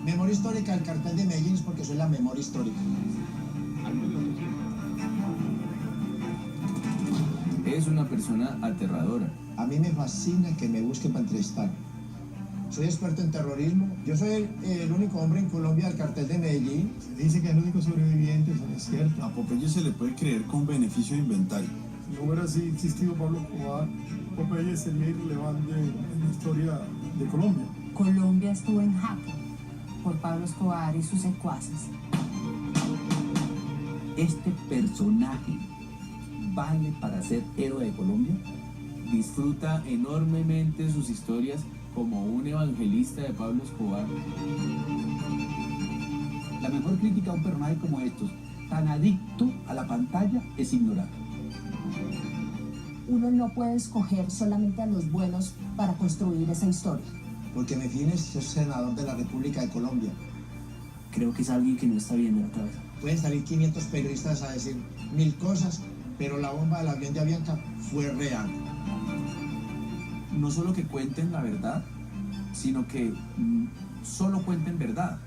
Memoria histórica del cartel de Medellín es porque soy la memoria histórica. Es una persona aterradora. A mí me fascina que me busquen para entrevistar. Soy experto en terrorismo. Yo soy el único hombre en Colombia del cartel de Medellín. Se dice que es el único sobreviviente, eso no es cierto. A Popeye se le puede creer con beneficio de inventario. Si no hubiera así existido Pablo Escobar, Popeye sería irrelevante en la historia de Colombia. Colombia estuvo en jaque por Pablo Escobar y sus secuaces. ¿Este personaje vale para ser héroe de Colombia? Disfruta enormemente sus historias como un evangelista de Pablo Escobar. La mejor crítica a un personaje como estos, tan adicto a la pantalla, es ignorar. Uno no puede escoger solamente a los buenos para construir esa historia. Porque me fines, soy senador de la República de Colombia. Creo que es alguien que no está bien de la cabeza. Pueden salir 500 periodistas a decir 1000 cosas, pero la bomba del avión de Avianca fue real. No solo que cuenten la verdad, sino que solo cuenten verdad.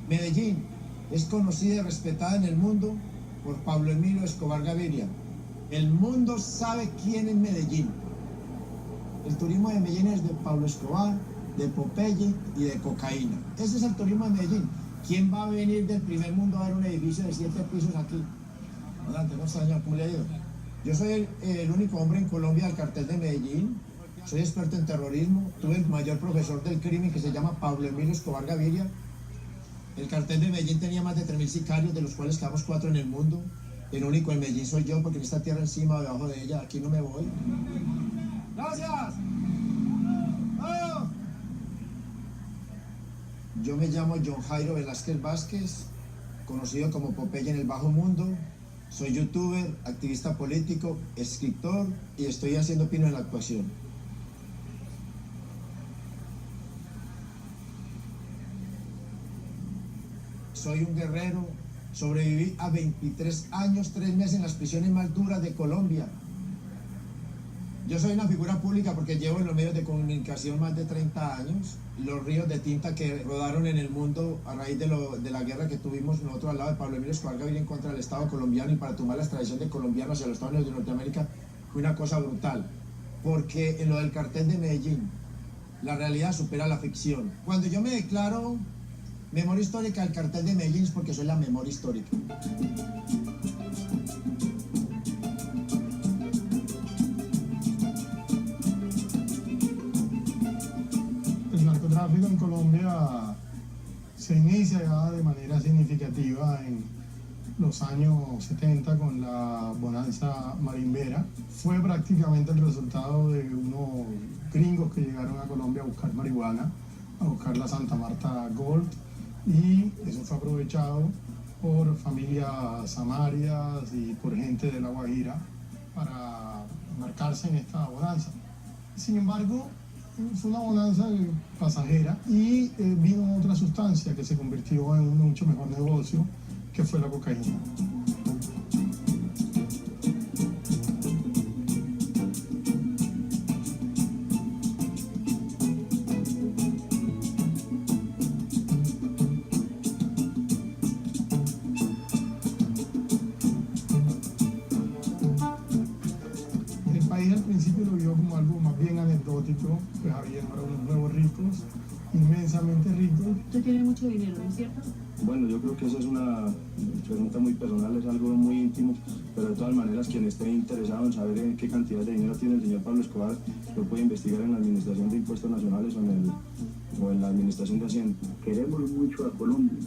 Medellín es conocida y respetada en el mundo por Pablo Emilio Escobar Gaviria. El mundo sabe quién es Medellín. El turismo de Medellín es de Pablo Escobar, de Popeye y de cocaína. Ese es el turismo de Medellín. ¿Quién va a venir del primer mundo a ver un edificio de 7 pisos aquí? Adelante, no señor, ¿cómo le ha ido? Yo soy el único hombre en Colombia del cartel de Medellín. Soy experto en terrorismo. Tuve el mayor profesor del crimen que se llama Pablo Emilio Escobar Gaviria. El cartel de Medellín tenía más de 3000 sicarios, de los cuales quedamos 4 en el mundo. El único en Medellín soy yo, porque en esta tierra encima o debajo de ella, aquí no me voy. ¡Gracias! ¡Oh! Yo me llamo John Jairo Velázquez Vázquez, conocido como Popeye en el bajo mundo. Soy youtuber, activista político, escritor y estoy haciendo pino en la actuación. Soy un guerrero, sobreviví a 23 años, 3 meses en las prisiones más duras de Colombia. Yo soy una figura pública porque llevo en los medios de comunicación más de 30 años. Los ríos de tinta que rodaron en el mundo a raíz de la guerra que tuvimos nosotros al lado de Pablo Emilio Escobar Gaviria en contra del Estado colombiano y para tumbar la extradición de colombianos hacia los Estados Unidos de Norteamérica fue una cosa brutal. Porque en lo del cartel de Medellín, la realidad supera la ficción. Cuando yo me declaro memoria histórica del cartel de Medellín es porque soy la memoria histórica. El narcotráfico en Colombia se inicia ya de manera significativa en los años 70 con la bonanza marimbera. Fue prácticamente el resultado de unos gringos que llegaron a Colombia a buscar marihuana, a buscar la Santa Marta Gold, y eso fue aprovechado por familias samarias y por gente de La Guajira para embarcarse en esta bonanza. Sin embargo, fue una bonanza pasajera y vino otra sustancia que se convirtió en un mucho mejor negocio, que fue la cocaína. Al principio lo vio como algo más bien anecdótico, pues había ahora unos nuevos ricos, inmensamente ricos. Usted tiene mucho dinero, ¿no es cierto? Bueno, yo creo que esa es una pregunta muy personal, es algo muy íntimo, pero de todas maneras quien esté interesado en saber en qué cantidad de dinero tiene el señor Pablo Escobar, lo puede investigar en la Administración de Impuestos Nacionales o en la Administración de Hacienda. Queremos mucho a Colombia,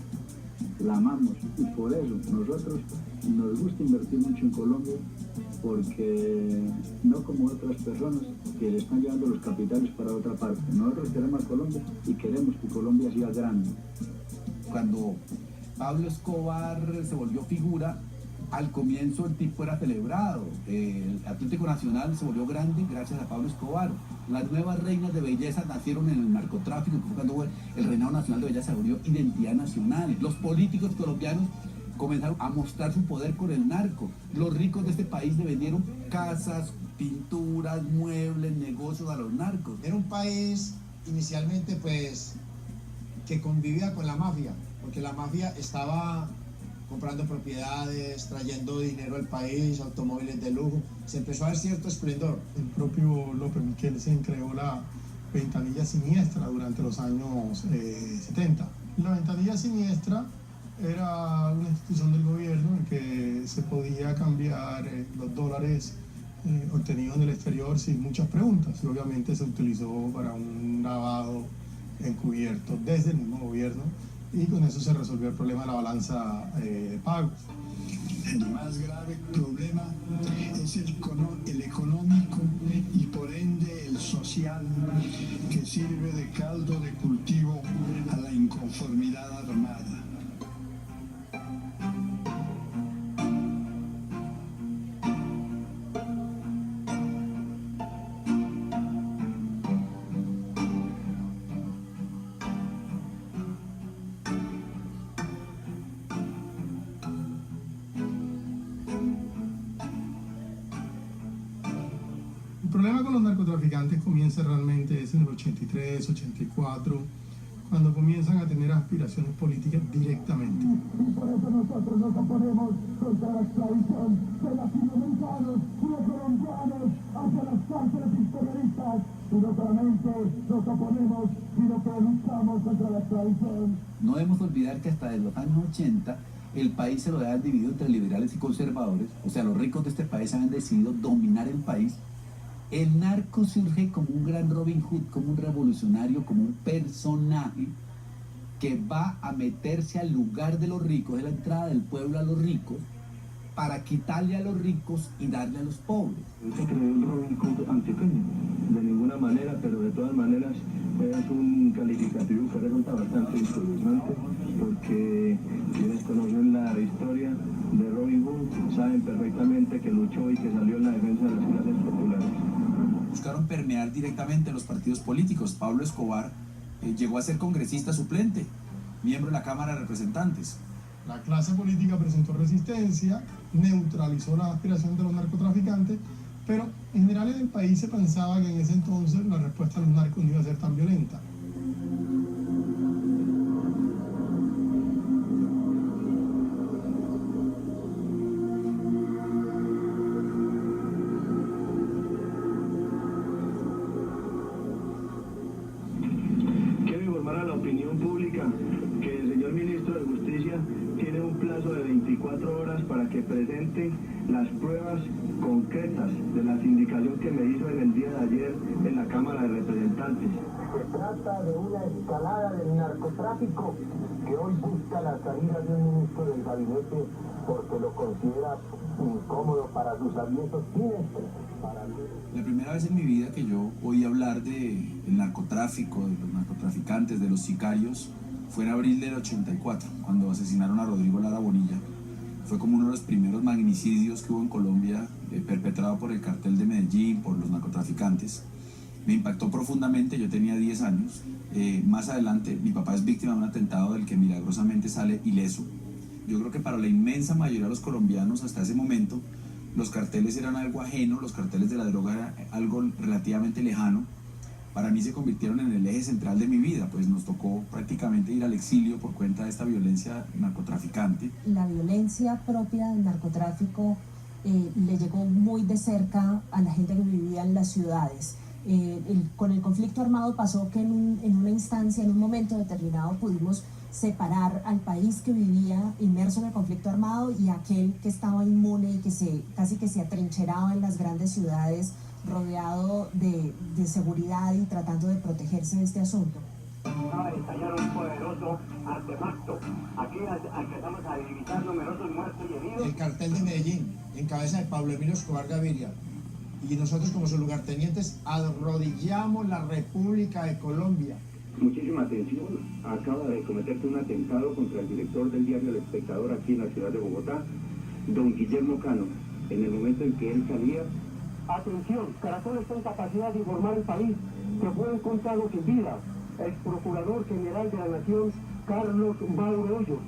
la amamos y por eso nosotros nos gusta invertir mucho en Colombia porque no como otras personas que le están llevando los capitales para otra parte. Nosotros queremos a Colombia y queremos que Colombia siga grande. Cuando Pablo Escobar se volvió figura, al comienzo el tipo era celebrado. El Atlético Nacional se volvió grande gracias a Pablo Escobar. Las nuevas reinas de belleza nacieron en el narcotráfico, cuando el reinado nacional de belleza se volvió identidad nacional. Los políticos colombianos comenzaron a mostrar su poder con el narco. Los ricos de este país le vendieron casas, pinturas, muebles, negocios a los narcos. Era un país inicialmente pues que convivía con la mafia, porque la mafia estaba comprando propiedades, trayendo dinero al país, automóviles de lujo. Se empezó a ver cierto esplendor. El propio López Michelsen creó la ventanilla siniestra durante los años 70. La ventanilla siniestra era una institución del gobierno en que se podía cambiar los dólares obtenidos en el exterior sin muchas preguntas, y obviamente se utilizó para un lavado encubierto desde el mismo gobierno, y con eso se resolvió el problema de la balanza de pagos. El más grave problema es el económico y por ende el social, que sirve de caldo de cultivo a la inconformidad armada. El problema con los narcotraficantes comienza realmente en el 83, 84, cuando comienzan a tener aspiraciones políticas directamente. Por eso nosotros nos oponemos contra la esclavización de latinoamericanos y de colombianos hacia las cárceles imperialistas. Y no solamente nos oponemos, sino que luchamos contra la esclavización. No debemos olvidar que hasta los años 80 el país se lo había dividido entre liberales y conservadores, o sea, los ricos de este país habían decidido dominar el país. El narco surge como un gran Robin Hood, como un revolucionario, como un personaje que va a meterse al lugar de los ricos, es la entrada del pueblo a los ricos, para quitarle a los ricos y darle a los pobres. Se creó un Robin Hood antioqueño, de ninguna manera, pero de todas maneras es un calificativo que resulta bastante interesante, porque quienes conocen la historia de Robin Hood saben perfectamente que luchó y que salió en la defensa de las clases populares. Buscaron permear directamente los partidos políticos. Pablo Escobar llegó a ser congresista suplente, miembro de la Cámara de Representantes. La clase política presentó resistencia, neutralizó las aspiraciones de los narcotraficantes, pero en general en el país se pensaba que en ese entonces la respuesta a los narcos no iba a ser tan violenta. Quiero informar a la opinión pública que el señor ministro de Justicia tiene un plazo de 24 horas para que presente las pruebas concretas de la sindicación que me hizo en el día de ayer en la Cámara de Representantes. Se trata de una escalada del narcotráfico que hoy busca la salida de un ministro del gabinete porque lo considera incómodo para sus avientos siniestros. La primera vez en mi vida que yo oí hablar del narcotráfico, de los narcotraficantes, de los sicarios, fue en abril del 84, cuando asesinaron a Rodrigo Lara Bonilla. Fue como uno de los primeros magnicidios que hubo en Colombia, perpetrado por el cartel de Medellín, por los narcotraficantes. Me impactó profundamente, yo tenía 10 años. Más adelante, mi papá es víctima de un atentado del que milagrosamente sale ileso. Yo creo que para la inmensa mayoría de los colombianos hasta ese momento, los carteles eran algo ajeno, los carteles de la droga eran algo relativamente lejano. Para mí se convirtieron en el eje central de mi vida, pues nos tocó prácticamente ir al exilio por cuenta de esta violencia narcotraficante. La violencia propia del narcotráfico le llegó muy de cerca a la gente que vivía en las ciudades. Con el conflicto armado pasó que en una instancia, en un momento determinado, pudimos separar al país que vivía inmerso en el conflicto armado y aquel que estaba inmune y que casi que se atrincheraba en las grandes ciudades, rodeado de seguridad y tratando de protegerse de este asunto. acaba de estallar un poderoso artefacto. Aquí empezamos a divisar numerosos muertos y heridos. El cartel de Medellín, en cabeza de Pablo Emilio Escobar Gaviria. Y nosotros como sus lugartenientes arrodillamos la República de Colombia. Muchísima atención, acaba de cometerse un atentado contra el director del diario El Espectador aquí en la ciudad de Bogotá, don Guillermo Cano. En el momento en que él salía... Atención, Caracol está en capacidad de informar al país que fue encontrado sin vida el Procurador General de la Nación, Carlos Mauro Hoyos.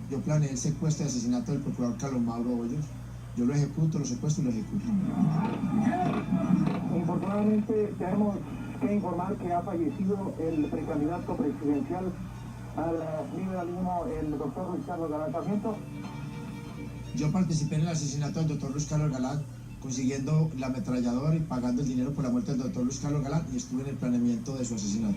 Yo planeé el secuestro y asesinato del procurador Carlos Mauro Hoyos. Yo lo ejecuto, lo secuestro y lo ejecuto. Infortunadamente tenemos que informar que ha fallecido el precandidato presidencial al liberalismo, el doctor Luis Carlos Galán Sarmiento. Yo participé en el asesinato del doctor Luis Carlos Galán, consiguiendo la ametralladora y pagando el dinero por la muerte del doctor Luis Carlos Galán, y estuve en el planeamiento de su asesinato.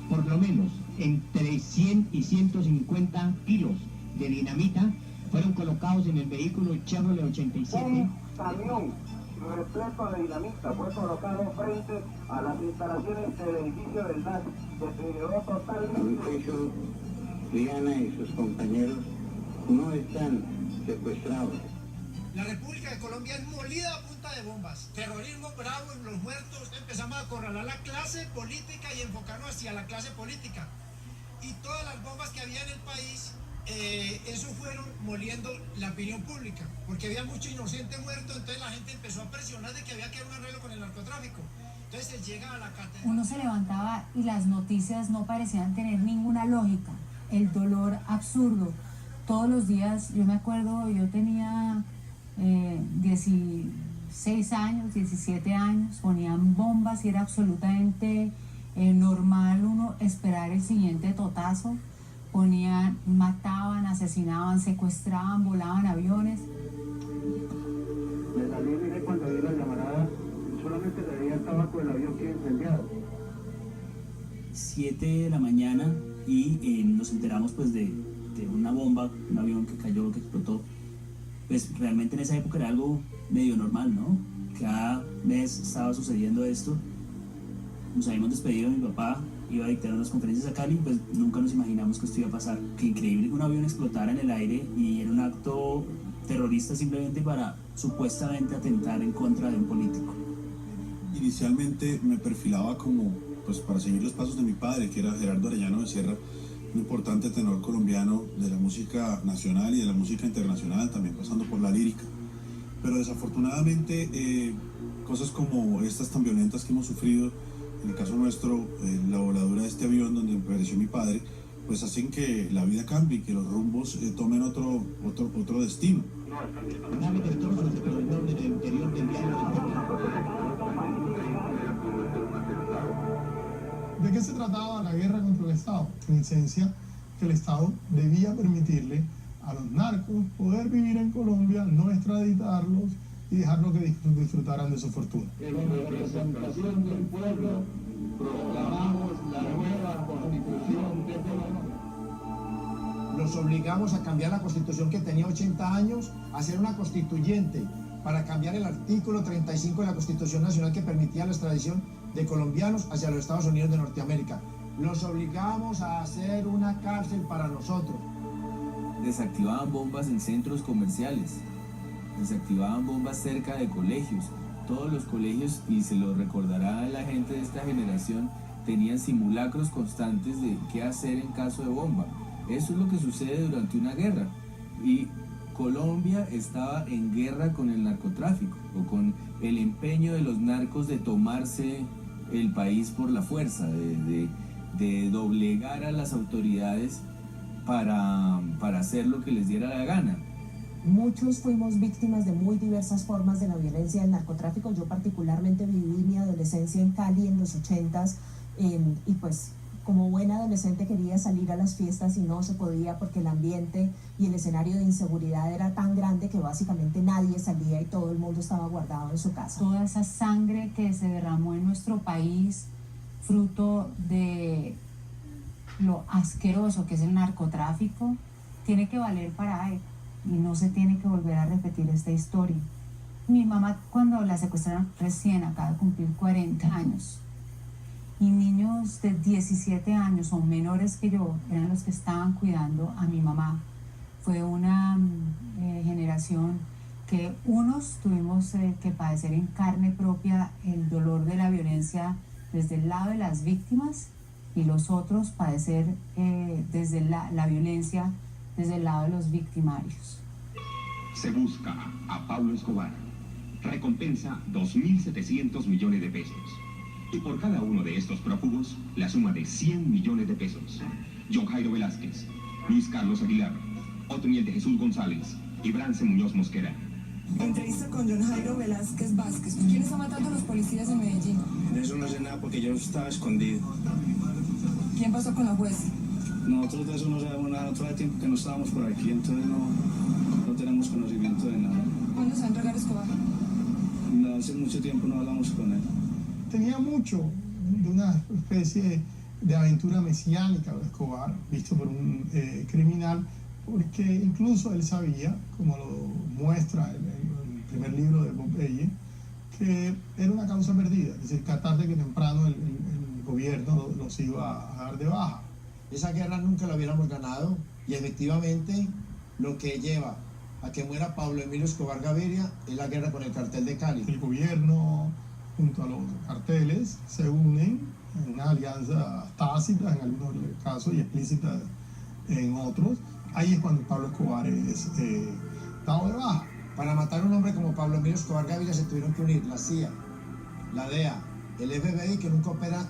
Por lo menos entre 100 y 150 kilos de dinamita fueron colocados en el vehículo Chevrolet 87. Un camión repleto de dinamita fue colocado frente a las instalaciones del edificio del DAS. Deterioró totalmente. Diana y sus compañeros no están secuestrados. La República de Colombia es molida a punta de bombas. Terrorismo bravo en los muertos. Empezamos a acorralar la clase política y enfocarnos hacia la clase política. Y todas las bombas que había en el país, eso fueron moliendo la opinión pública. Porque había mucho inocente muerto, entonces la gente empezó a presionar de que había que haber un arreglo con el narcotráfico. Entonces se llega a la catedral. Uno se levantaba y las noticias no parecían tener ninguna lógica. El dolor absurdo. Todos los días, yo me acuerdo, yo tenía 16 años, 17 años, ponían bombas y era absolutamente normal uno esperar el siguiente totazo. Ponían, mataban, asesinaban, secuestraban, volaban aviones. Me salí y miré cuando vi la llamarada, solamente se veía el tabaco del avión que incendiado. 7 de la mañana y nos enteramos pues de una bomba, un avión que cayó, que explotó. Pues realmente en esa época era algo medio normal, ¿no? Cada mes estaba sucediendo esto. Nos habíamos despedido de mi papá, iba a dictar unas conferencias a Cali, pues nunca nos imaginamos que esto iba a pasar. Qué increíble que un avión explotara en el aire y era un acto terrorista simplemente para supuestamente atentar en contra de un político. Inicialmente me perfilaba como, pues para seguir los pasos de mi padre, que era Gerardo Arellano Becerra, un importante tenor colombiano de la música nacional y de la música internacional, también pasando por la lírica. Pero desafortunadamente cosas como estas tan violentas que hemos sufrido, en el caso nuestro, la voladura de este avión donde pereció mi padre, pues hacen que la vida cambie y que los rumbos tomen otro destino. ¿De qué se trataba la guerra contra el Estado? En esencia, que el Estado debía permitirle a los narcos poder vivir en Colombia, no extraditarlos y dejarlos que disfrutaran de su fortuna. En representación del pueblo, proclamamos la nueva Constitución de Colombia. Los obligamos a cambiar la Constitución que tenía 80 años, a ser una constituyente, para cambiar el artículo 35 de la Constitución Nacional que permitía la extradición de colombianos hacia los Estados Unidos de Norteamérica. Los obligamos a hacer una cárcel para nosotros. Desactivaban bombas en centros comerciales, desactivaban bombas cerca de colegios. Todos los colegios, y se lo recordará la gente de esta generación, tenían simulacros constantes de qué hacer en caso de bomba. Eso es lo que sucede durante una guerra. Y Colombia estaba en guerra con el narcotráfico, o con el empeño de los narcos de tomarse el país por la fuerza, de doblegar a las autoridades para hacer lo que les diera la gana. Muchos fuimos víctimas de muy diversas formas de la violencia del narcotráfico. Yo particularmente viví mi adolescencia en Cali en los 80s y pues como buena adolescente quería salir a las fiestas y no se podía porque el ambiente y el escenario de inseguridad era tan grande que básicamente nadie salía y todo el mundo estaba guardado en su casa. Toda esa sangre que se derramó en nuestro país, fruto de lo asqueroso que es el narcotráfico, tiene que valer para él y no se tiene que volver a repetir esta historia. Mi mamá, cuando la secuestraron recién, acaba de cumplir 40 años. y niños de 17 años o menores que yo eran los que estaban cuidando a mi mamá. Fue una generación que unos tuvimos que padecer en carne propia el dolor de la violencia desde el lado de las víctimas y los otros padecer desde la violencia desde el lado de los victimarios. Se busca a Pablo Escobar. Recompensa 2.700 millones de pesos. Y por cada uno de estos prófugos, la suma de 100 millones de pesos. John Jairo Velázquez, Luis Carlos Aguilar, Otoniel de Jesús González y Brance Muñoz Mosquera. Entrevista con John Jairo Velázquez Vázquez. ¿Quién está matando a los policías de Medellín? De eso no sé nada porque yo estaba escondido. ¿Quién pasó con la juez? Nosotros de eso no sabemos nada, nosotros hace tiempo que no estábamos por aquí, entonces no tenemos conocimiento de nada. ¿Cuándo se va a entregar Escobar? No, hace mucho tiempo no hablamos con él. Tenía mucho de una especie de aventura mesiánica de Escobar, visto por un criminal, porque incluso él sabía, como lo muestra el primer libro de Popeye, que era una causa perdida, es decir, que tarde que temprano el gobierno los iba a dar de baja. Esa guerra nunca la hubiéramos ganado y efectivamente lo que lleva a que muera Pablo Emilio Escobar Gaviria es la guerra con el cartel de Cali. El gobierno junto a los carteles se unen en una alianza tácita en algunos casos y explícita en otros. Ahí es cuando Pablo Escobar es dado de baja. Para matar a un hombre como Pablo Emilio Escobar Gaviria se tuvieron que unir la CIA, la DEA, el FBI, que nunca opera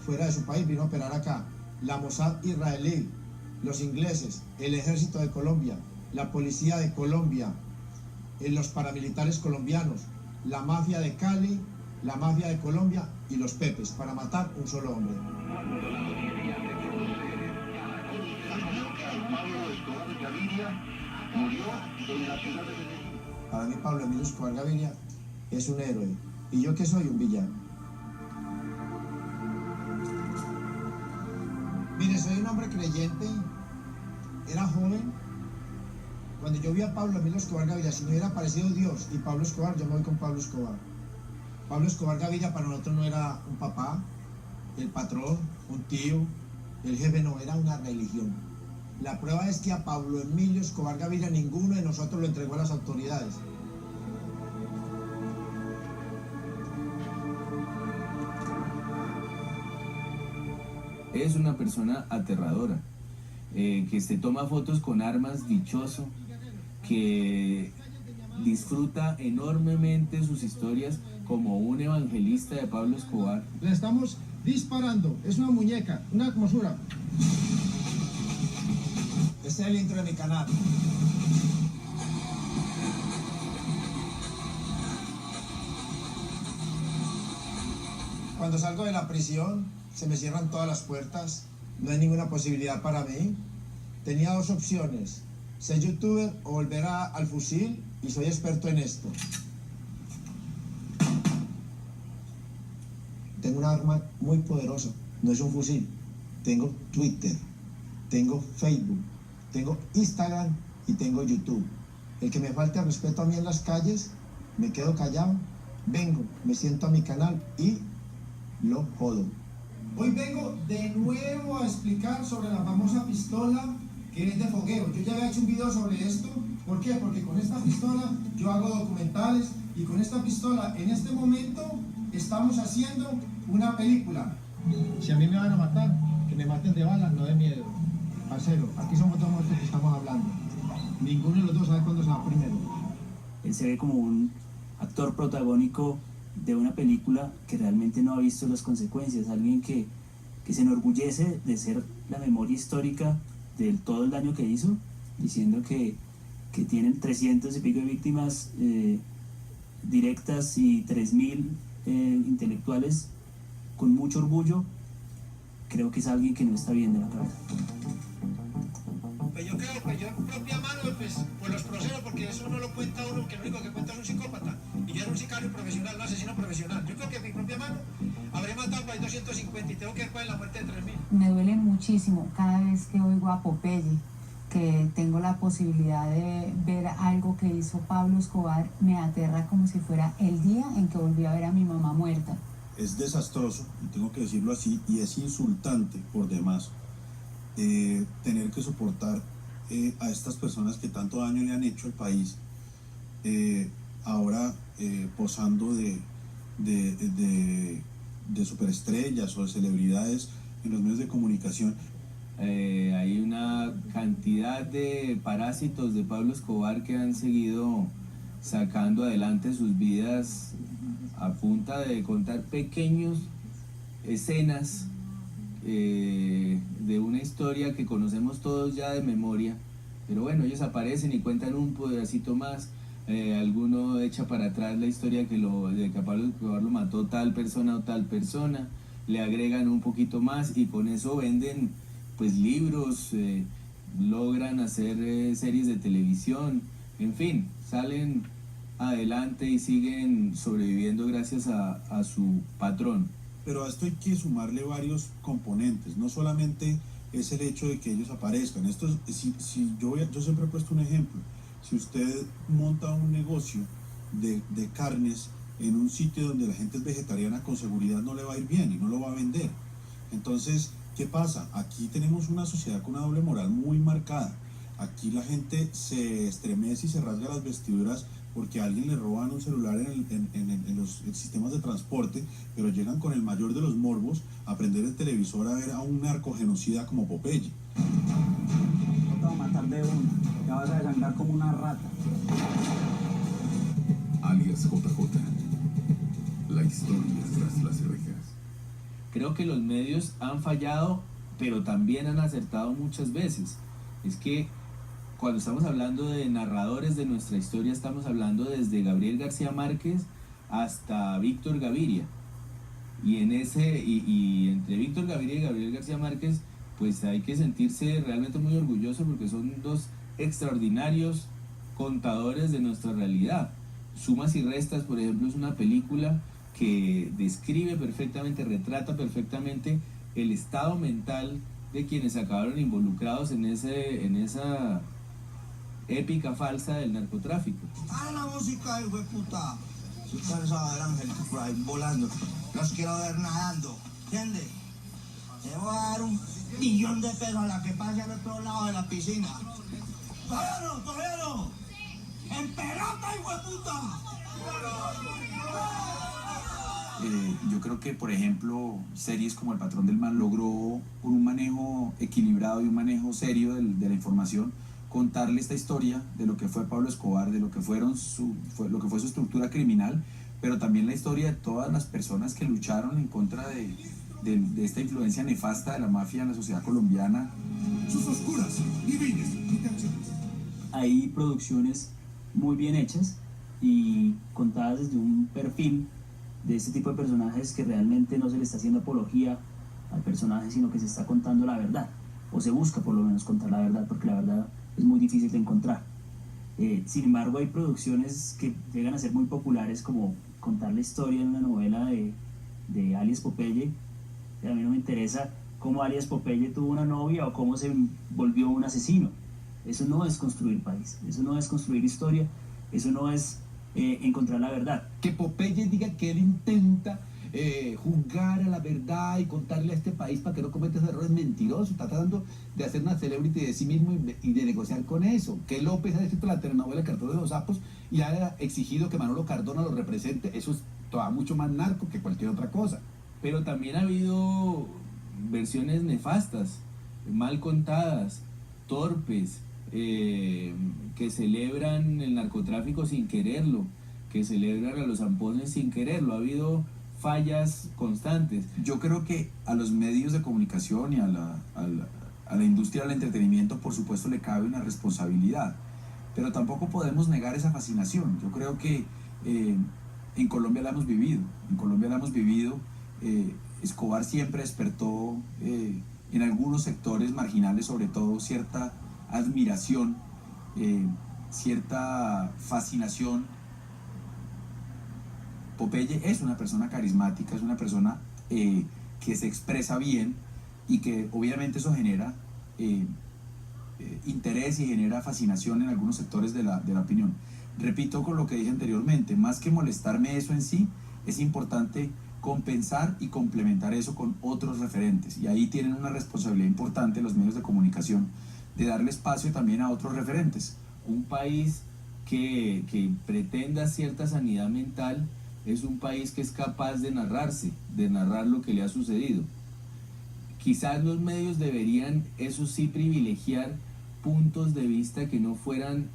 fuera de su país, vino a operar acá, la Mossad israelí, los ingleses, el ejército de Colombia, la policía de Colombia, los paramilitares colombianos, la mafia de Cali, la mafia de Colombia y los Pepes, para matar un solo hombre. Para mí Pablo Emilio Escobar Gaviria es un héroe. ¿Y yo qué soy? Un villano. Mire, soy un hombre creyente, era joven. Cuando yo vi a Pablo Emilio Escobar Gaviria, si no hubiera aparecido Dios y Pablo Escobar, yo me voy con Pablo Escobar. Pablo Escobar Gaviria para nosotros no era un papá, el patrón, un tío, el jefe, no, era una religión. La prueba es que a Pablo Emilio Escobar Gaviria ninguno de nosotros lo entregó a las autoridades. Es una persona aterradora, que se toma fotos con armas, dichoso, que disfruta enormemente sus historias como un evangelista de Pablo Escobar. Le estamos disparando, es una muñeca, una hermosura. Este es el intro de mi canal. Cuando salgo de la prisión, se me cierran todas las puertas, no hay ninguna posibilidad para mí. Tenía dos opciones, ser youtuber o volver al fusil, y soy experto en esto. Tengo una arma muy poderosa, no es un fusil. Tengo Twitter, tengo Facebook, tengo Instagram y tengo YouTube. El que me falte respeto a mí en las calles, me quedo callado, vengo, me siento a mi canal y lo jodo. Hoy vengo de nuevo a explicar sobre la famosa pistola que es de fogueo. Yo ya había hecho un video sobre esto. ¿Por qué? Porque con esta pistola yo hago documentales y con esta pistola en este momento estamos haciendo una película. Si a mí me van a matar, que me maten de balas, no de miedo. Parcero, aquí somos dos muertos que estamos hablando. Ninguno de los dos sabe cuándo se va primero. Él se ve como un actor protagónico de una película que realmente no ha visto las consecuencias, alguien que se enorgullece de ser la memoria histórica de todo el daño que hizo, diciendo que tienen 300 y pico de víctimas directas y 3.000 intelectuales con mucho orgullo. Creo que es alguien que no está bien de la cabeza. Pues yo creo que yo en propia mano, pues los procesos, porque eso no lo cuenta uno, que lo único que cuenta es un psicópata. Y yo era un sicario profesional, un asesino profesional. Yo creo que en mi propia mano habré matado para 250 y tengo que ver cuál es la muerte de 3.000. Me duele muchísimo cada vez que oigo a Popeye, que tengo la posibilidad de ver algo que hizo Pablo Escobar, me aterra como si fuera el día en que volví a ver a mi mamá muerta. es desastroso, y tengo que decirlo así, y es insultante por demás tener que soportar a estas personas que tanto daño le han hecho al país, ahora posando de superestrellas o de celebridades en los medios de comunicación. Hay una cantidad de parásitos de Pablo Escobar que han seguido sacando adelante sus vidas a punta de contar pequeñas escenas de una historia que conocemos todos ya de memoria, pero bueno, ellos aparecen y cuentan un pedacito más. Alguno echa para atrás la historia de que a Pablo Escobar lo mató tal persona o tal persona, le agregan un poquito más y con eso venden pues libros, logran hacer series de televisión, en fin, salen adelante y siguen sobreviviendo gracias a su patrón. Pero a esto hay que sumarle varios componentes, no solamente es el hecho de que ellos aparezcan. Esto yo siempre he puesto un ejemplo. Si usted monta un negocio de carnes en un sitio donde la gente es vegetariana, con seguridad no le va a ir bien y no lo va a vender. Entonces, ¿qué pasa? Aquí tenemos una sociedad con una doble moral muy marcada. Aquí la gente se estremece y se rasga las vestiduras porque a alguien le roban un celular en los sistemas de transporte, pero llegan con el mayor de los morbos a prender el televisor a ver a un narcogenocida como Popeye. No te va a matar de una, te vas a desangrar como una rata. Alias JJ, la historia tras las rejas. Creo que los medios han fallado, pero también han acertado muchas veces. Es que cuando estamos hablando de narradores de nuestra historia, estamos hablando desde Gabriel García Márquez hasta Víctor Gaviria. Y entre Víctor Gaviria y Gabriel García Márquez, pues hay que sentirse realmente muy orgulloso porque son dos extraordinarios contadores de nuestra realidad. Sumas y Restas, por ejemplo, es una película que describe perfectamente, retrata perfectamente el estado mental de quienes acabaron involucrados en esa épica falsa del narcotráfico. ¡Ah, la música del hueputa! Si ustedes van a ver Ángel por ahí volando, los quiero ver nadando, ¿entiendes? Te voy a dar $1 millón de pesos a la que pase al otro lado de la piscina. ¡Todavía no! ¡En pelota, hueputa! Yo creo que, por ejemplo, series como El Patrón del Mal logró, con un manejo equilibrado y un manejo serio de la información, contarle esta historia de lo que fue Pablo Escobar, de lo que fue su estructura criminal, pero también la historia de todas las personas que lucharon en contra de esta influencia nefasta de la mafia en la sociedad colombiana. Sus oscuras y viles. Hay producciones muy bien hechas y contadas desde un perfil de este tipo de personajes que realmente no se le está haciendo apología al personaje, sino que se está contando la verdad, o se busca por lo menos contar la verdad, porque la verdad es muy difícil de encontrar. Sin embargo, hay producciones que llegan a ser muy populares, como contar la historia en una novela de alias Popeye. A mí no me interesa cómo alias Popeye tuvo una novia o cómo se volvió un asesino. Eso no es construir país, eso no es construir historia, eso no es encontrar la verdad. Que Popeye diga que él intenta juzgar a la verdad y contarle a este país para que no cometa ese error es mentiroso. Está tratando de hacer una celebrity de sí mismo y de negociar con eso. Que López ha escrito la telenovela El Cartón de los Sapos y ha exigido que Manolo Cardona lo represente. Eso es todavía mucho más narco que cualquier otra cosa. Pero también ha habido versiones nefastas, mal contadas, torpes, que celebran el narcotráfico sin quererlo, que celebran a los zampones sin quererlo. Ha habido fallas constantes. Yo creo que a los medios de comunicación y a la industria del entretenimiento, por supuesto, le cabe una responsabilidad, pero tampoco podemos negar esa fascinación. Yo creo que en Colombia la hemos vivido. Escobar siempre despertó en algunos sectores marginales, sobre todo, cierta admiración, cierta fascinación. Popeye es una persona carismática, es una persona que se expresa bien y que obviamente eso genera interés y genera fascinación en algunos sectores de la opinión. Repito con lo que dije anteriormente, más que molestarme eso en sí, es importante compensar y complementar eso con otros referentes. Y ahí tienen una responsabilidad importante los medios de comunicación de darle espacio también a otros referentes. Un país que pretenda cierta sanidad mental es un país que es capaz de narrarse, de narrar lo que le ha sucedido. Quizás los medios deberían, eso sí, privilegiar puntos de vista que no fueran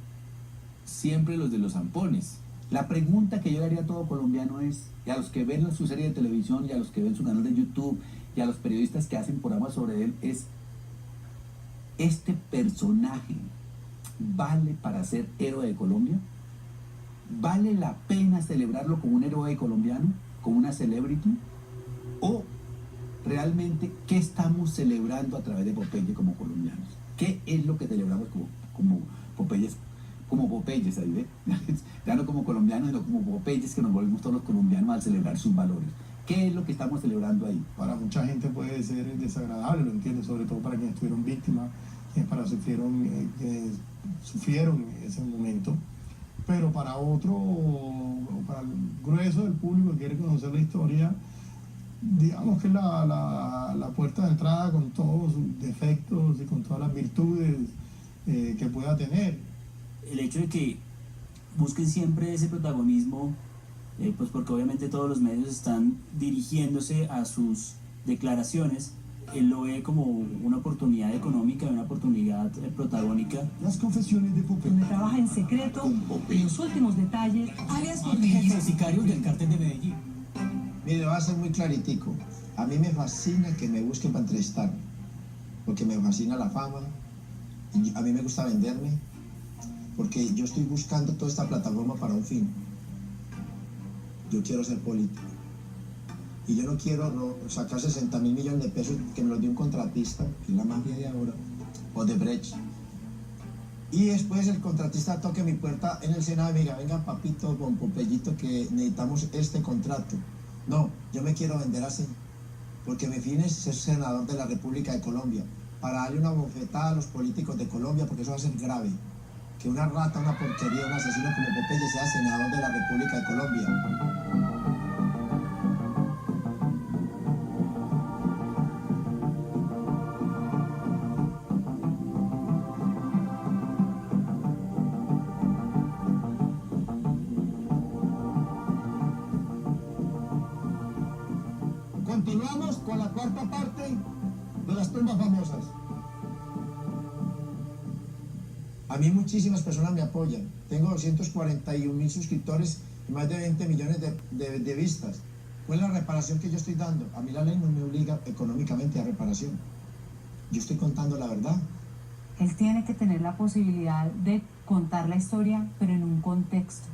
siempre los de los zampones. La pregunta que yo le haría a todo colombiano es, y a los que ven su serie de televisión, y a los que ven su canal de YouTube, y a los periodistas que hacen programas sobre él, es: ¿este personaje vale para ser héroe de Colombia? ¿Vale la pena celebrarlo como un héroe colombiano, como una celebrity? ¿O realmente qué estamos celebrando a través de Popeye como colombianos? ¿Qué es lo que celebramos como Popeyes? Como Popeyes, ahí ve, ya no como colombianos, sino como Popeyes, que nos volvemos todos los colombianos al celebrar sus valores. ¿Qué es lo que estamos celebrando ahí? Para mucha gente puede ser desagradable, lo entiendo, sobre todo para quienes estuvieron víctimas, quienes sufrieron ese momento, pero para otro, o para el grueso del público que quiere conocer la historia, digamos que es la puerta de entrada con todos sus defectos y con todas las virtudes que pueda tener. El hecho de que busquen siempre ese protagonismo, pues porque obviamente todos los medios están dirigiéndose a sus declaraciones, él lo ve como una oportunidad económica, una oportunidad protagónica. Las confesiones de Popeye. Donde trabaja en secreto, en los últimos detalles, alias Popeye, sicarios del cártel de Medellín. Mire, lo voy a hacer muy claritico. A mí me fascina que me busquen para entrevistarme, porque me fascina la fama, y a mí me gusta venderme, porque yo estoy buscando toda esta plataforma para un fin. Yo quiero ser político. Y yo no quiero sacar 60.000 millones de pesos que me los dio un contratista, que es la mafia de ahora, o de Brecht. Y después el contratista toque mi puerta en el Senado y me diga: venga papito, con Popeyito, que necesitamos este contrato. No, yo me quiero vender así, porque mi fin es ser senador de la República de Colombia, para darle una bofetada a los políticos de Colombia, porque eso va a ser grave. Que una rata, una porquería, un asesino como Popeye sea senador de la República de Colombia. Continuamos con la cuarta parte de las tumbas famosas. A mí muchísimas personas me apoyan. Tengo 241.000 suscriptores y más de 20 millones de vistas. ¿Cuál es la reparación que yo estoy dando? A mí la ley no me obliga económicamente a reparación. Yo estoy contando la verdad. Él tiene que tener la posibilidad de contar la historia, pero en un contexto.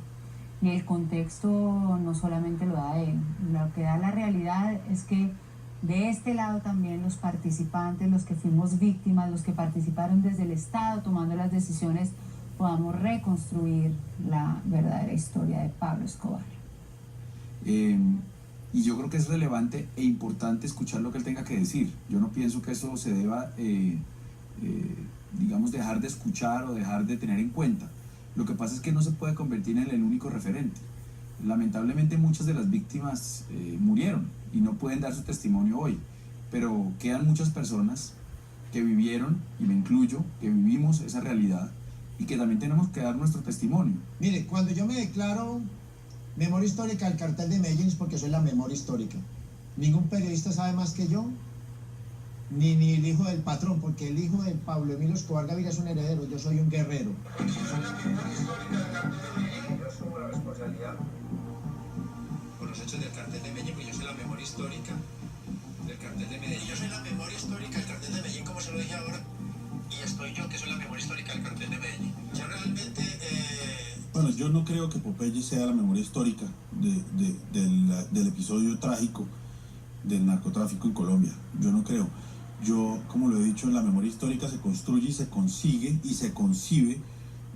Y el contexto no solamente lo da él. Lo que da la realidad es que de este lado también los participantes, los que fuimos víctimas, los que participaron desde el Estado tomando las decisiones, podamos reconstruir la verdadera historia de Pablo Escobar. Y yo creo que es relevante e importante escuchar lo que él tenga que decir. Yo no pienso que eso se deba, digamos, dejar de escuchar o dejar de tener en cuenta. Lo que pasa es que no se puede convertir en el único referente. Lamentablemente muchas de las víctimas murieron y no pueden dar su testimonio hoy, pero quedan muchas personas que vivieron, y me incluyo, que vivimos esa realidad y que también tenemos que dar nuestro testimonio. Mire, cuando yo me declaro memoria histórica del cartel de Medellín es porque soy la memoria histórica. Ningún periodista sabe más que yo, ni el hijo del patrón, porque el hijo del Pablo Emilio Escobar Gaviria es un heredero, yo soy un guerrero. Yo soy la memoria histórica del cartel de Medellín, yo asumo la responsabilidad por los hechos del cartel de Medellín, porque yo soy la memoria histórica del cartel de Medellín. Yo soy la memoria histórica del cartel de Medellín, como se lo dije ahora, y estoy yo, que soy la memoria histórica del cartel de Medellín. Yo realmente... Bueno, yo no creo que Popeye sea la memoria histórica del episodio trágico del narcotráfico en Colombia. Yo no creo. Yo, como lo he dicho, la memoria histórica se construye y se consigue y se concibe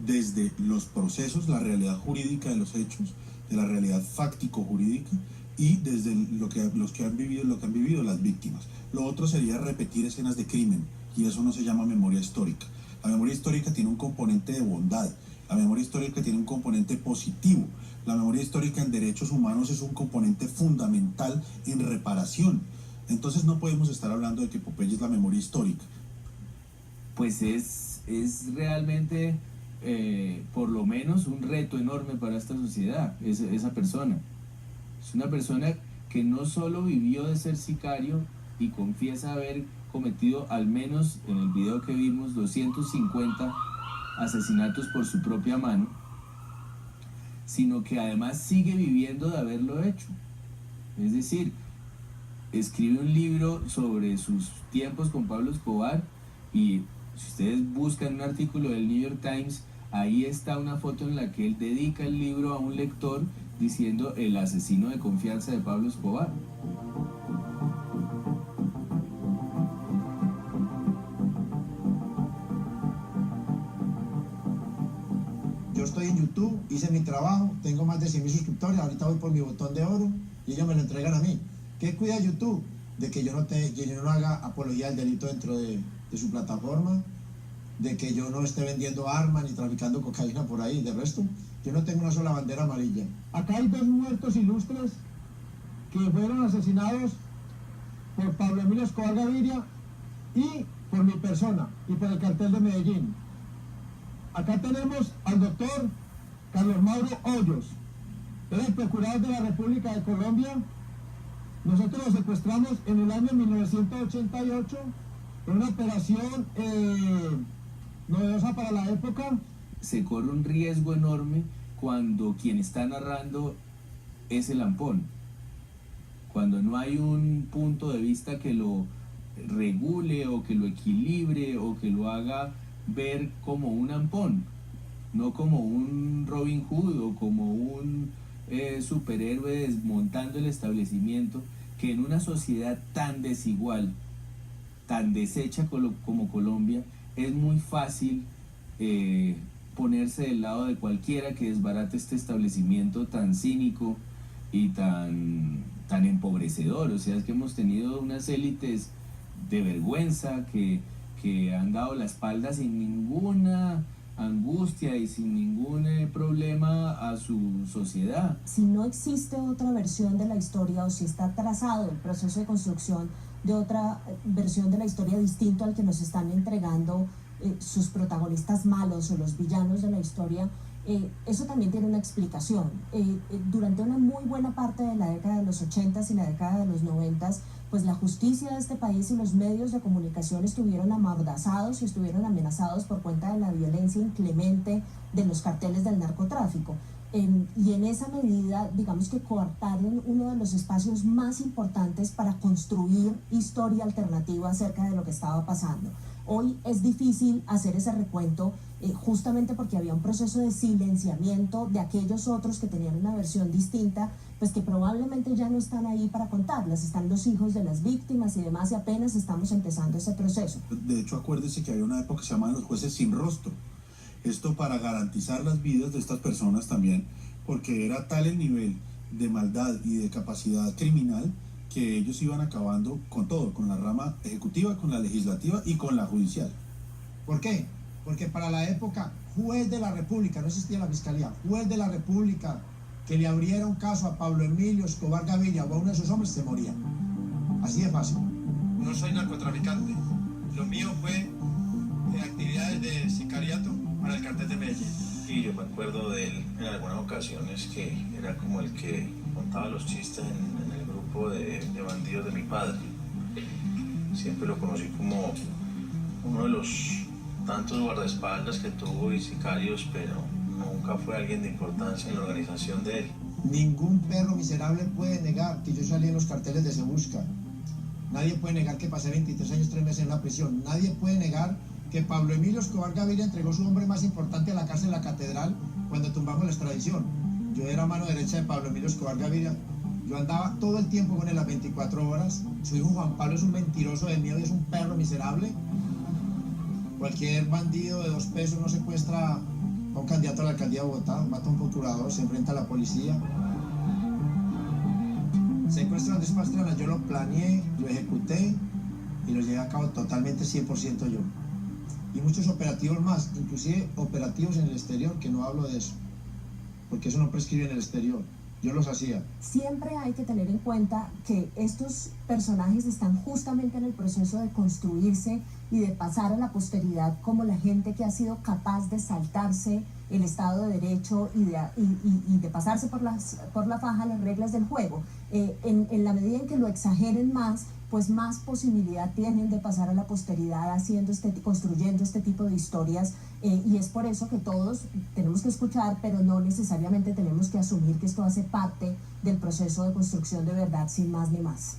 desde los procesos, la realidad jurídica de los hechos, de la realidad fáctico-jurídica, y desde lo que han vivido las víctimas. Lo otro sería repetir escenas de crimen, y eso no se llama memoria histórica. La memoria histórica tiene un componente de bondad. La memoria histórica tiene un componente positivo. La memoria histórica en derechos humanos es un componente fundamental en reparación. Entonces no podemos estar hablando de que Popeye es la memoria histórica. Pues es realmente, por lo menos, un reto enorme para esta sociedad, esa persona. Es una persona que no solo vivió de ser sicario y confiesa haber cometido, al menos en el video que vimos, 250 asesinatos por su propia mano, sino que además sigue viviendo de haberlo hecho. Es decir, escribe un libro sobre sus tiempos con Pablo Escobar y si ustedes buscan un artículo del New York Times, ahí está una foto en la que él dedica el libro a un lector diciendo el asesino de confianza de Pablo Escobar. Yo estoy en YouTube, hice mi trabajo, tengo más de 100.000 suscriptores, ahorita voy por mi botón de oro y ellos me lo entregan a mí. ¿Qué cuida YouTube? De que yo no haga apología al delito dentro de su plataforma, de que yo no esté vendiendo armas ni traficando cocaína por ahí. De resto, yo no tengo una sola bandera amarilla. Acá hay 2 muertos ilustres que fueron asesinados por Pablo Emilio Escobar Gaviria y por mi persona y por el cartel de Medellín. Acá tenemos al doctor Carlos Mauro Hoyos, era el procurador de la República de Colombia. Nosotros lo secuestramos en el año 1988 en una operación novedosa para la época. Se corre un riesgo enorme cuando quien está narrando es el ampón, cuando no hay un punto de vista que lo regule o que lo equilibre o que lo haga ver como un ampón, no como un Robin Hood o como un superhéroe desmontando el establecimiento, que en una sociedad tan desigual, tan deshecha como Colombia, es muy fácil ponerse del lado de cualquiera que desbarate este establecimiento tan cínico y tan empobrecedor. O sea, es que hemos tenido unas élites de vergüenza que han dado la espalda sin ninguna angustia y sin ningún problema a su sociedad. Si no existe otra versión de la historia o si está trazado el proceso de construcción de otra versión de la historia distinto al que nos están entregando sus protagonistas malos o los villanos de la historia, eso también tiene una explicación. Durante una muy buena parte de la década de los 80s y la década de los 90s, pues la justicia de este país y los medios de comunicación estuvieron amordazados y estuvieron amenazados por cuenta de la violencia inclemente de los carteles del narcotráfico. Y en esa medida, digamos que coartaron uno de los espacios más importantes para construir historia alternativa acerca de lo que estaba pasando. Hoy es difícil hacer ese recuento justamente porque había un proceso de silenciamiento de aquellos otros que tenían una versión distinta, pues que probablemente ya no están ahí para contarlas, están los hijos de las víctimas y demás, y apenas estamos empezando ese proceso. De hecho, acuérdese que había una época que se llamaban los jueces sin rostro. Esto para garantizar las vidas de estas personas también, porque era tal el nivel de maldad y de capacidad criminal que ellos iban acabando con todo, con la rama ejecutiva, con la legislativa y con la judicial. ¿Por qué? Porque para la época, juez de la República, no existía la fiscalía, juez de la República que le abriera un caso a Pablo Emilio Escobar Gaviria o a uno de esos hombres, se moría. Así de fácil. No soy narcotraficante. Lo mío fue actividades de sicariato para el cartel de Medellín. Y yo me acuerdo de él en algunas ocasiones que era como el que contaba los chistes en el grupo de bandidos de mi padre. Siempre lo conocí como uno de los tantos guardaespaldas que tuvo y sicarios, pero nunca fue alguien de importancia en la organización de él. Ningún perro miserable puede negar que yo salí en los carteles de Se Busca. Nadie puede negar que pasé 23 años, 3 meses en la prisión. Nadie puede negar que Pablo Emilio Escobar Gaviria entregó su hombre más importante a la cárcel de la Catedral cuando tumbamos la extradición. Yo era mano derecha de Pablo Emilio Escobar Gaviria. Yo andaba todo el tiempo con él a 24 horas. Su hijo Juan Pablo es un mentiroso de miedo y es un perro miserable. Cualquier bandido de 2 pesos no secuestra a un candidato a la alcaldía de Bogotá, mata a un procurador, se enfrenta a la policía. Secuestro de Andrés Pastrana, yo lo planeé, lo ejecuté y lo llevé a cabo totalmente 100% yo. y muchos operativos más, inclusive operativos en el exterior, que no hablo de eso, porque eso no prescribe en el exterior. Yo los hacía. Siempre hay que tener en cuenta que estos personajes están justamente en el proceso de construirse y de pasar a la posteridad como la gente que ha sido capaz de saltarse el Estado de Derecho y de pasarse por la faja las reglas del juego. En la medida en que lo exageren más, pues más posibilidad tienen de pasar a la posteridad construyendo este tipo de historias, y es por eso que todos tenemos que escuchar, pero no necesariamente tenemos que asumir que esto hace parte del proceso de construcción de verdad, sin más ni más.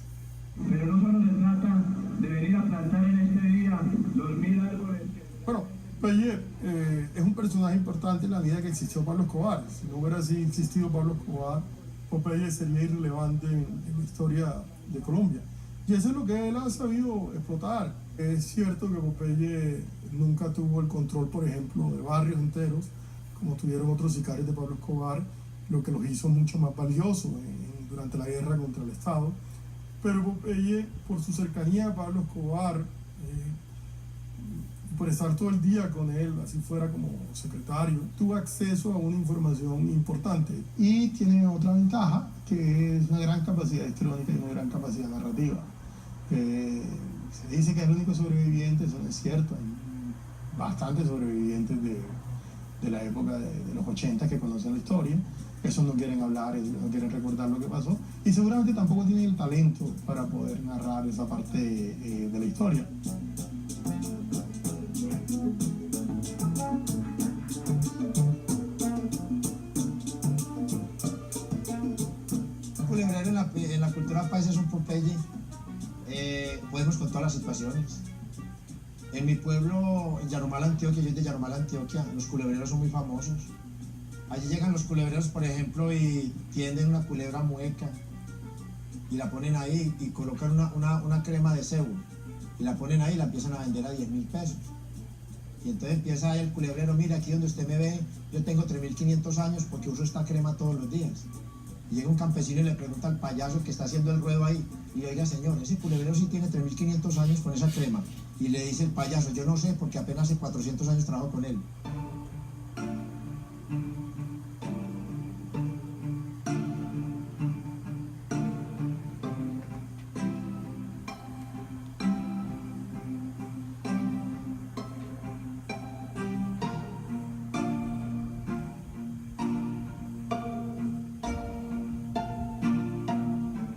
Pero no solo se trata de venir a plantar en este día los 1000 árboles. Bueno, Popeye es un personaje importante en la vida que existió Pablo Escobar. Si no hubiera así existido Pablo Escobar, Popeye sería irrelevante en la historia de Colombia. Y eso es lo que él ha sabido explotar. Es cierto que Popeye nunca tuvo el control, por ejemplo, de barrios enteros, como tuvieron otros sicarios de Pablo Escobar, lo que los hizo mucho más valiosos durante la guerra contra el Estado. Pero Popeye, por su cercanía a Pablo Escobar, por estar todo el día con él, así fuera como secretario, tuvo acceso a una información importante. Y tiene otra ventaja, que es una gran capacidad histriónica y una gran capacidad narrativa. Se dice que es el único sobreviviente, eso no es cierto. Hay bastantes sobrevivientes de la época de los 80 que conocen la historia. Esos no quieren hablar, no quieren recordar lo que pasó. Y seguramente tampoco tienen el talento para poder narrar esa parte de la historia. Culebrero en la cultura paisa es un Popeye. Podemos con todas las situaciones. En mi pueblo, en Yarumal, Antioquia, yo soy de Yarumal, Antioquia, los culebreros son muy famosos. Allí llegan los culebreros, por ejemplo, y tienden una culebra mueca y la ponen ahí y colocan una crema de cebo y la ponen ahí y la empiezan a vender a 10.000 pesos. Y entonces empieza ahí el culebrero: mira, aquí donde usted me ve, yo tengo 3.500 años porque uso esta crema todos los días. Y llega un campesino y le pregunta al payaso que está haciendo el ruedo ahí, y oiga, señor, ese culebrero sí tiene 3.500 años con esa crema. Y le dice el payaso: yo no sé, porque apenas hace 400 años trabajo con él.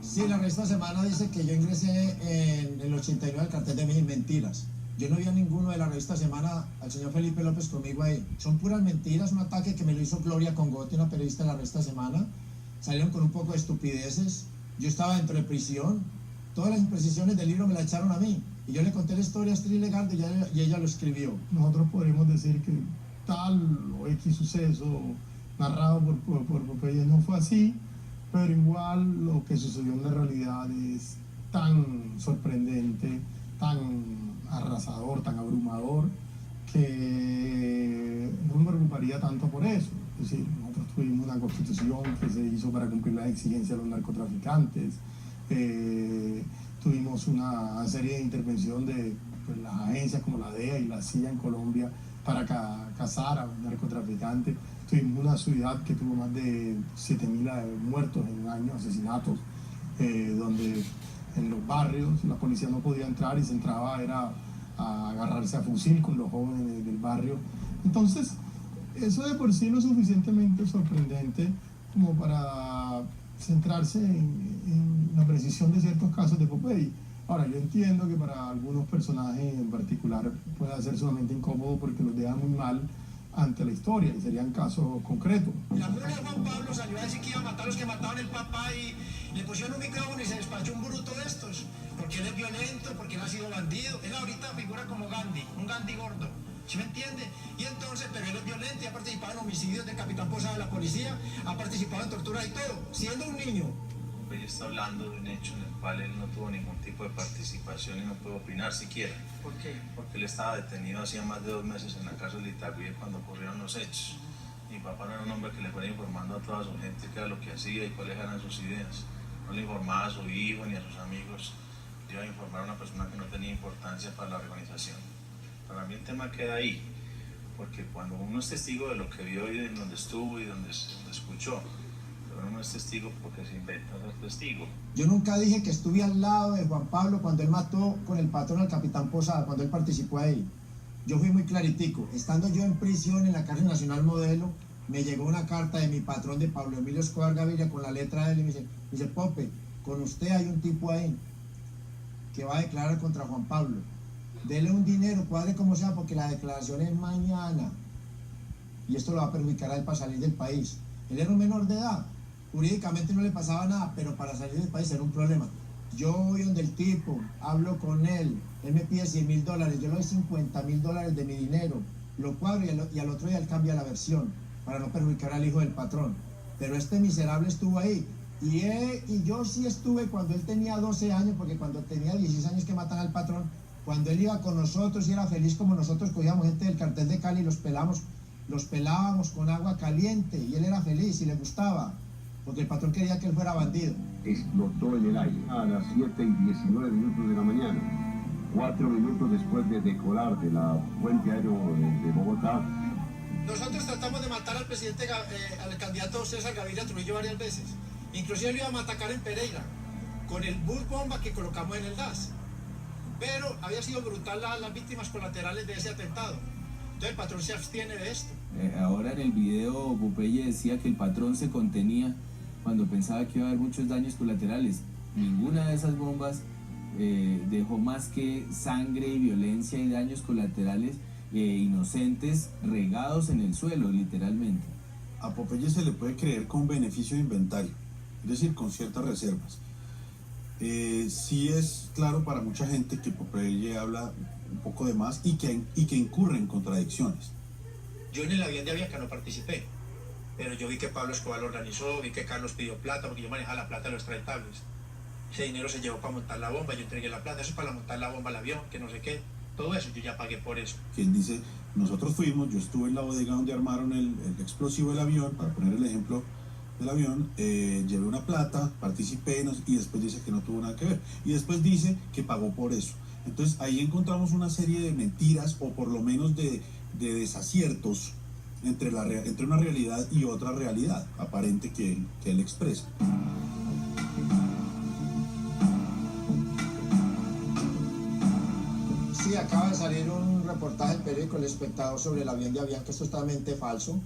Sí, la revista Semana dice que yo ingresé en el 89 al cartel de Medellín. Mentiras. Yo no vi a ninguno de la revista Semana, al señor Felipe López conmigo ahí. Son puras mentiras, un ataque que me lo hizo Gloria Congote, una periodista de la revista Semana. Salieron con un poco de estupideces. Yo estaba dentro de prisión. Todas las imprecisiones del libro me la echaron a mí. Y yo le conté la historia a Astrid Legarde y ella lo escribió. Nosotros podríamos decir que tal o X suceso narrado por Popeye no fue así, pero igual lo que sucedió en la realidad es tan sorprendente, tan arrasador, tan abrumador, que no me preocuparía tanto por eso. Es decir, nosotros tuvimos una constitución que se hizo para cumplir las exigencias de los narcotraficantes, tuvimos una serie de intervención de las agencias como la DEA y la CIA en Colombia para cazar a los narcotraficantes. Tuvimos una ciudad que tuvo más de 7.000 muertos en un año, asesinatos, donde en los barrios la policía no podía entrar y se entraba era a agarrarse a fusil con los jóvenes del barrio. Entonces, eso de por sí es lo suficientemente sorprendente como para centrarse en la precisión de ciertos casos de Popeye. Ahora, yo entiendo que para algunos personajes en particular puede ser sumamente incómodo porque los deja muy mal ante la historia y serían casos concretos. La mujer de Juan Pablo salió a decir que iba a matar a los que mataban el papá y le pusieron un micrófono y se despachó un bruto de estos, porque él es violento, porque él ha sido bandido. Él ahorita figura como Gandhi, un Gandhi gordo, ¿sí me entiende? Y entonces, pero él es violento y ha participado en homicidios del capitán Posada de la policía, ha participado en torturas y todo, siendo un niño. Ella está hablando de un hecho en el cual él no tuvo ningún tipo de participación y no puede opinar siquiera. ¿Por qué? Porque él estaba detenido hacía más de 2 meses en la cárcel de Itagüí cuando ocurrieron los hechos. Mi papá no era un hombre que le fuera informando a toda su gente qué era lo que hacía y cuáles eran sus ideas. No le informaba a su hijo ni a sus amigos. Le iba a informar a una persona que no tenía importancia para la organización. Para mí el tema queda ahí, porque cuando uno es testigo de lo que vio y de donde estuvo y donde escuchó, pero uno no es testigo porque se inventa ser testigo. Yo nunca dije que estuve al lado de Juan Pablo cuando él mató con el patrón al capitán Posada, cuando él participó ahí. Yo fui muy claritico. Estando yo en prisión en la cárcel nacional Modelo, me llegó una carta de mi patrón, de Pablo Emilio Escobar Gaviria, con la letra de él, y me dice, Pope, con usted hay un tipo ahí que va a declarar contra Juan Pablo. Dele un dinero, cuadre como sea, porque la declaración es mañana. Y esto lo va a perjudicar a él para salir del país. Él era un menor de edad. Jurídicamente no le pasaba nada, pero para salir del país era un problema. Yo voy donde el tipo, hablo con él me pide $100.000, yo le doy $50.000 de mi dinero, lo cuadro y al otro día él cambia la versión, para no perjudicar al hijo del patrón. Pero este miserable estuvo ahí. Y yo sí estuve cuando él tenía 12 años, porque cuando tenía 16 años que matan al patrón, cuando él iba con nosotros y era feliz como nosotros, cogíamos gente del cartel de Cali y los pelábamos con agua caliente, y él era feliz y le gustaba, porque el patrón quería que él fuera bandido. Explotó en el aire a las 7:19 de la mañana, 4 minutos después de decolar de la puente aéreo de Bogotá. Nosotros tratamos de matar al presidente, al candidato César Gaviria Trujillo varias veces. Inclusive lo íbamos a atacar en Pereira, con el bus bomba que colocamos en el DAS. Pero había sido brutal las víctimas colaterales de ese atentado. Entonces el patrón se abstiene de esto. Ahora en el video Popeye decía que el patrón se contenía cuando pensaba que iba a haber muchos daños colaterales. Ninguna de esas bombas dejó más que sangre y violencia y daños colaterales inocentes regados en el suelo, literalmente. A Popeye se le puede creer con beneficio de inventario, es decir, con ciertas reservas. Sí es claro para mucha gente que Popeye habla un poco de más y que incurre en contradicciones. Yo en el avión de Avianca no participé, pero yo vi que Pablo Escobar lo organizó, vi que Carlos pidió plata, porque yo manejaba la plata de los extraitables. Ese dinero se llevó para montar la bomba, yo entregué la plata, eso es para montar la bomba al avión, que no sé qué, todo eso yo ya pagué por eso. Quien dice, nosotros fuimos, yo estuve en la bodega donde armaron el explosivo del avión, para poner el ejemplo del avión, llevé una plata, participé, y después dice que no tuvo nada que ver, y después dice que pagó por eso. Entonces ahí encontramos una serie de mentiras, o por lo menos de desaciertos entre una realidad y otra realidad aparente que él expresa. Sí, acaba de salir un reportaje del periódico El Espectador sobre el avión de Avianca, esto es totalmente falso.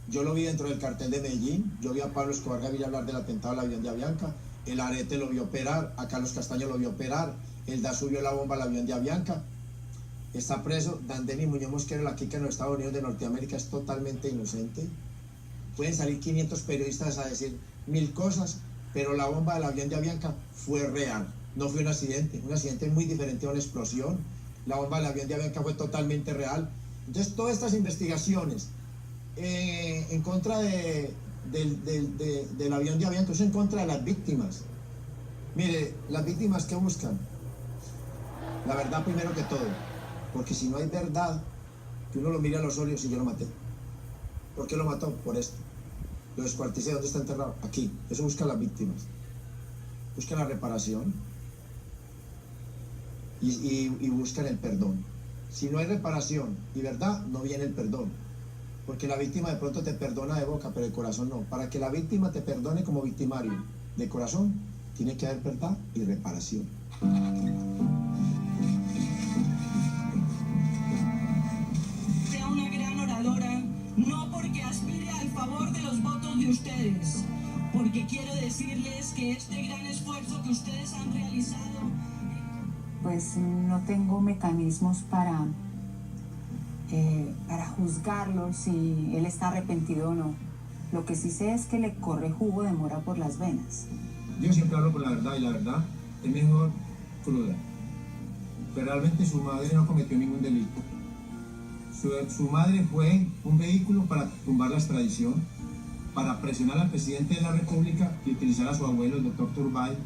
Yo lo vi dentro del cartel de Medellín, yo vi a Pablo Escobar Gaviria hablar del atentado al avión de Avianca, el Arete lo vio operar, a Carlos Castaño lo vio operar, el DAS subió la bomba al avión de Avianca. Está preso Dandeni Muñoz Mosquero, aquí que en los Estados Unidos de Norteamérica es totalmente inocente. Pueden salir 500 periodistas a decir 1000 cosas, pero la bomba del avión de Avianca fue real, no fue un accidente muy diferente a una explosión. La bomba del avión de Avianca fue totalmente real. Entonces todas estas investigaciones en contra del avión de Avianca, eso en contra de las víctimas. Mire, las víctimas que buscan la verdad primero que todo, porque si no hay verdad, que uno lo mire a los ojos y yo lo maté. ¿Por qué lo mató? Por esto. Lo descuarticé. ¿Dónde está enterrado? Aquí. Eso busca a las víctimas. Buscan la reparación y buscan el perdón. Si no hay reparación y verdad, no viene el perdón. Porque la víctima de pronto te perdona de boca, pero de corazón no. Para que la víctima te perdone como victimario de corazón, tiene que haber verdad y reparación. Sea una gran oradora, no porque aspire al favor de los votos de ustedes, porque quiero decirles que este gran esfuerzo que ustedes han realizado... Pues no tengo mecanismos para juzgarlo si él está arrepentido o no. Lo que sí sé es que le corre jugo de mora por las venas. Yo siempre hablo con la verdad, y la verdad es mejor cruda. Pero realmente su madre no cometió ningún delito. Su madre fue un vehículo para tumbar la extradición, para presionar al presidente de la República y utilizar a su abuelo, el doctor Turbay,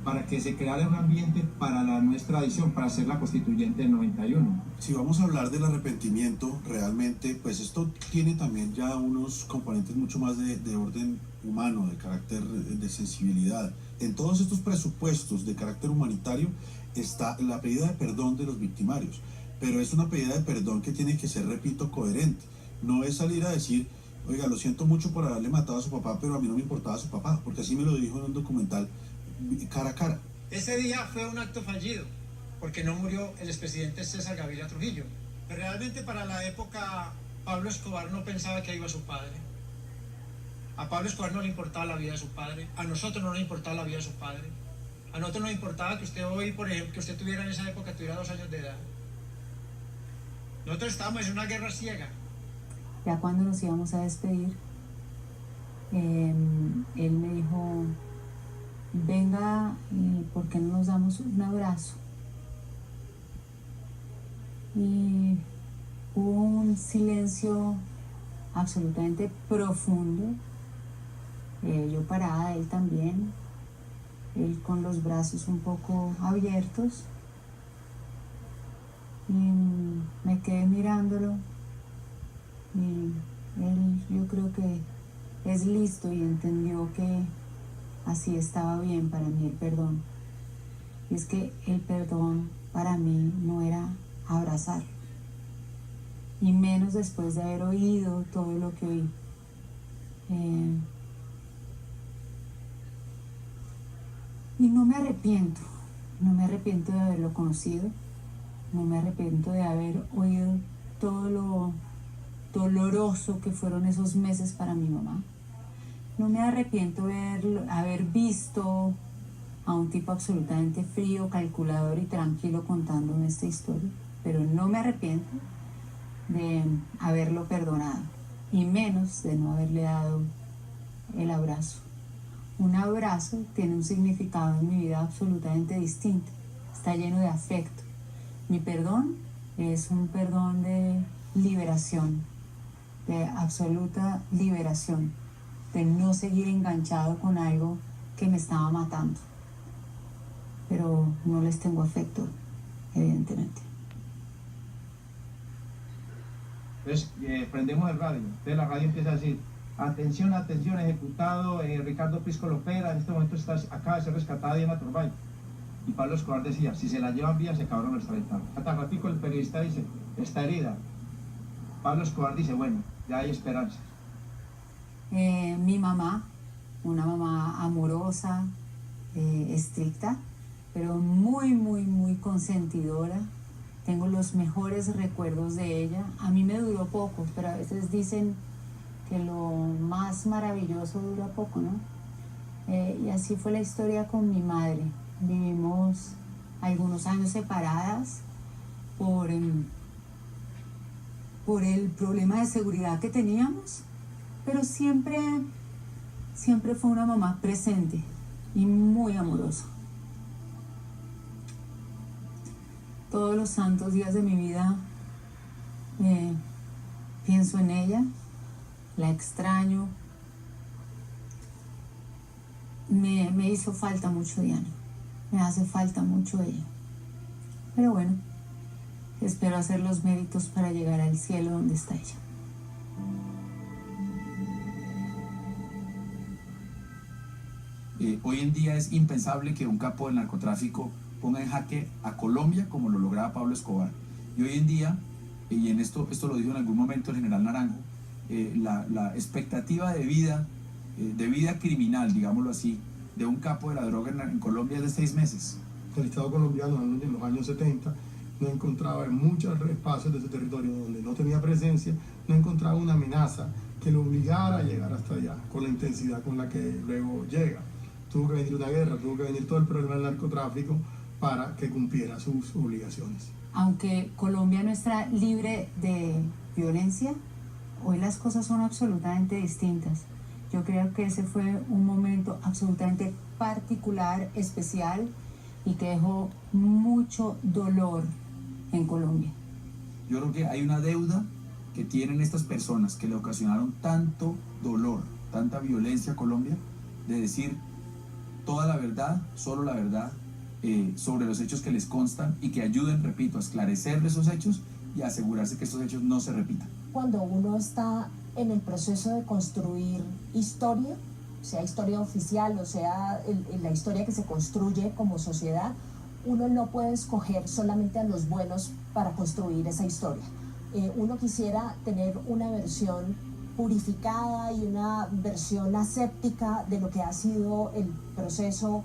para que se creara un ambiente para la nueva extradición, para hacer la constituyente del 91. Si vamos a hablar del arrepentimiento, realmente, pues esto tiene también ya unos componentes mucho más de orden humano, de carácter de sensibilidad. En todos estos presupuestos de carácter humanitario está la pedida de perdón de los victimarios. pero es una pedida de perdón que tiene que ser, repito, coherente. No es salir a decir, oiga, lo siento mucho por haberle matado a su papá, pero a mí no me importaba su papá, porque así me lo dijo en un documental cara a cara. Ese día fue un acto fallido, porque no murió el expresidente César Gaviria Trujillo. Pero realmente para la época, Pablo Escobar no pensaba que iba su padre. A Pablo Escobar no le importaba la vida de su padre, a nosotros no nos importaba la vida de su padre. A nosotros nos importaba que usted hoy, por ejemplo, que usted tuviera en esa época, tuviera 2 años de edad. Nosotros estábamos en una guerra ciega. Ya cuando nos íbamos a despedir, él me dijo, venga, ¿por qué no nos damos un abrazo? Y hubo un silencio absolutamente profundo, yo parada, él también, él con los brazos un poco abiertos, y me quedé mirándolo, y él, yo creo que es listo y entendió que así estaba bien para mí el perdón. Y es que el perdón para mí no era abrazar, y menos después de haber oído todo lo que oí. Y no me arrepiento de haberlo conocido, no me arrepiento de haber oído todo lo doloroso que fueron esos meses para mi mamá. No me arrepiento de haber visto a un tipo absolutamente frío, calculador y tranquilo contándome esta historia, pero no me arrepiento de haberlo perdonado, y menos de no haberle dado el abrazo. Un abrazo tiene un significado en mi vida absolutamente distinto, está lleno de afecto. Mi perdón es un perdón de liberación, de absoluta liberación, de no seguir enganchado con algo que me estaba matando. Pero no les tengo afecto, evidentemente. Entonces prendemos el radio, entonces la radio empieza a decir, atención, atención, ejecutado Ricardo Prisco Lopera, en este momento acaba de ser rescatada Diana Turbay. Y Pablo Escobar decía, si se la llevan bien se acabaron los 30. Hasta ratico el periodista dice, está herida. Pablo Escobar dice, bueno, ya hay esperanza. Mi mamá, una mamá amorosa, estricta, pero muy, muy, muy consentidora. Tengo los mejores recuerdos de ella. A mí me duró poco, pero a veces dicen que lo más maravilloso dura poco, ¿no? Y así fue la historia con mi madre. Vivimos algunos años separadas por el problema de seguridad que teníamos, pero siempre fue una mamá presente y muy amorosa. Todos los santos días de mi vida pienso en ella, la extraño. Me hizo falta mucho Diana, me hace falta mucho ella. Pero bueno, espero hacer los méritos para llegar al cielo donde está ella. Hoy en día es impensable que un capo del narcotráfico ponga en jaque a Colombia como lo lograba Pablo Escobar. Y hoy en día, y en esto lo dijo en algún momento el general Naranjo, la expectativa de vida criminal, digámoslo así, de un capo de la droga en Colombia es de 6 meses. El Estado colombiano en los años 70 no encontraba en muchos espacios de ese territorio donde no tenía presencia, no encontraba una amenaza que lo obligara a llegar hasta allá, con la intensidad con la que luego llega. Tuvo que venir una guerra, tuvo que venir todo el problema del narcotráfico para que cumpliera sus obligaciones. Aunque Colombia no está libre de violencia, hoy las cosas son absolutamente distintas. Yo creo que ese fue un momento absolutamente particular, especial, y que dejó mucho dolor en Colombia. Yo creo que hay una deuda que tienen estas personas que le ocasionaron tanto dolor, tanta violencia a Colombia, de decir toda la verdad, solo la verdad, sobre los hechos que les constan y que ayuden, repito, a esclarecer esos hechos y a asegurarse que estos hechos no se repitan. Cuando uno está en el proceso de construir historia, sea historia oficial o sea la historia que se construye como sociedad, uno no puede escoger solamente a los buenos para construir esa historia. Uno quisiera tener una versión purificada y una versión aséptica de lo que ha sido el proceso,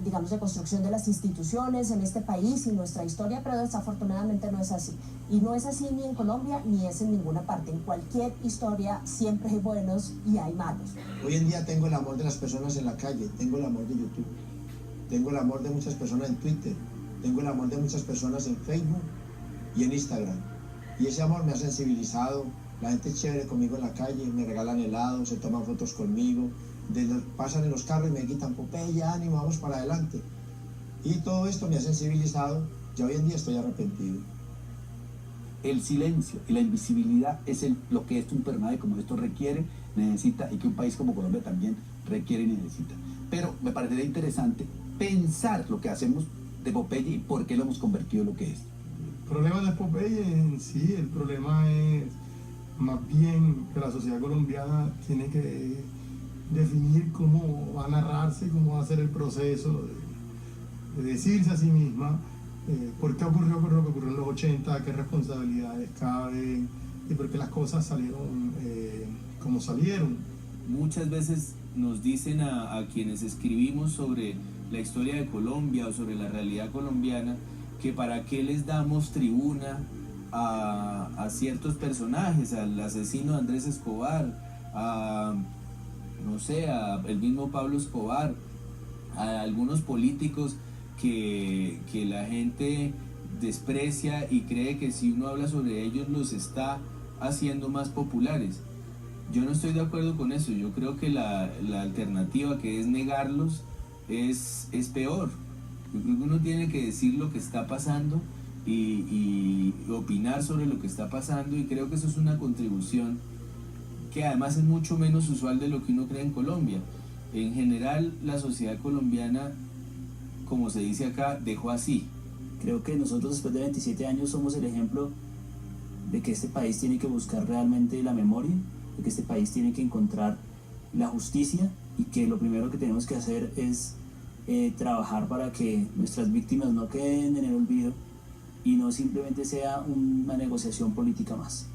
digamos, de construcción de las instituciones en este país y nuestra historia, pero desafortunadamente no es así. Y no es así ni en Colombia ni es en ninguna parte. En cualquier historia siempre hay buenos y hay malos. Hoy en día tengo el amor de las personas en la calle, tengo el amor de YouTube, tengo el amor de muchas personas en Twitter, tengo el amor de muchas personas en Facebook y en Instagram. Y ese amor me ha sensibilizado. La gente es chévere conmigo en la calle, me regalan helado, se toman fotos conmigo, pasan en los carros y me quitan Popeye, ánimo, vamos para adelante. Y todo esto me ha sensibilizado, y hoy en día estoy arrepentido. El silencio y la invisibilidad es lo que un personaje como esto requiere, necesita, y que un país como Colombia también requiere y necesita. Pero me parecería interesante pensar lo que hacemos de Popeye y por qué lo hemos convertido en lo que es. El problema de Popeye en sí, el problema es más bien que la sociedad colombiana tiene que definir cómo va a narrarse, cómo va a ser el proceso de decirse a sí misma por qué ocurrió lo que ocurrió en los 80, qué responsabilidades caben y por qué las cosas salieron como salieron. Muchas veces nos dicen a quienes escribimos sobre la historia de Colombia o sobre la realidad colombiana que para qué les damos tribuna a ciertos personajes, al asesino Andrés Escobar, no sé, a el mismo Pablo Escobar, a algunos políticos que la gente desprecia y cree que si uno habla sobre ellos los está haciendo más populares. Yo no estoy de acuerdo con eso. Yo creo que la alternativa, que es negarlos, es peor. Yo creo que uno tiene que decir lo que está pasando y opinar sobre lo que está pasando, y creo que eso es una contribución que además es mucho menos usual de lo que uno cree en Colombia. En general, la sociedad colombiana, como se dice acá, dejó así. Creo que nosotros después de 27 años somos el ejemplo de que este país tiene que buscar realmente la memoria, de que este país tiene que encontrar la justicia y que lo primero que tenemos que hacer es trabajar para que nuestras víctimas no queden en el olvido y no simplemente sea una negociación política más.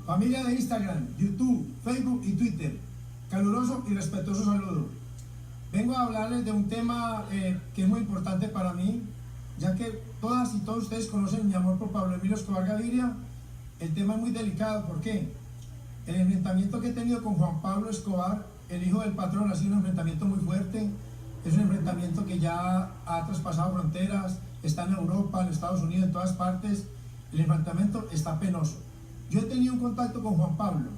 Familia de Instagram, YouTube, Facebook y Twitter, caluroso y respetuoso saludo. Vengo a hablarles de un tema que es muy importante para mí, ya que todas y todos ustedes conocen mi amor por Pablo Emilio Escobar Gaviria. El tema es muy delicado. ¿Por qué? El enfrentamiento que he tenido con Juan Pablo Escobar, el hijo del patrón, ha sido un enfrentamiento muy fuerte. Es un enfrentamiento que ya ha traspasado fronteras, está en Europa, en Estados Unidos, en todas partes. El enfrentamiento está penoso. Yo he tenido un contacto con Juan Pablo,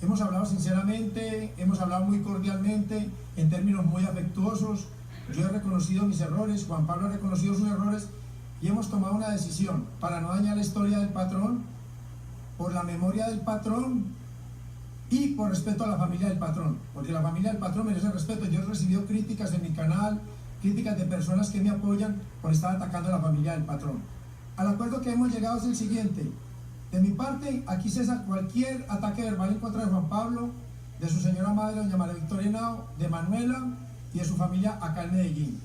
hemos hablado sinceramente, hemos hablado muy cordialmente, en términos muy afectuosos. Yo he reconocido mis errores, Juan Pablo ha reconocido sus errores y hemos tomado una decisión para no dañar la historia del patrón, por la memoria del patrón y por respeto a la familia del patrón, porque la familia del patrón merece respeto. Yo he recibido críticas en mi canal, críticas de personas que me apoyan por estar atacando a la familia del patrón. Al acuerdo que hemos llegado es el siguiente: de mi parte, aquí cesa cualquier ataque verbal en contra de Juan Pablo, de su señora madre, doña María Victoria Henao, de Manuela y de su familia acá en Medellín.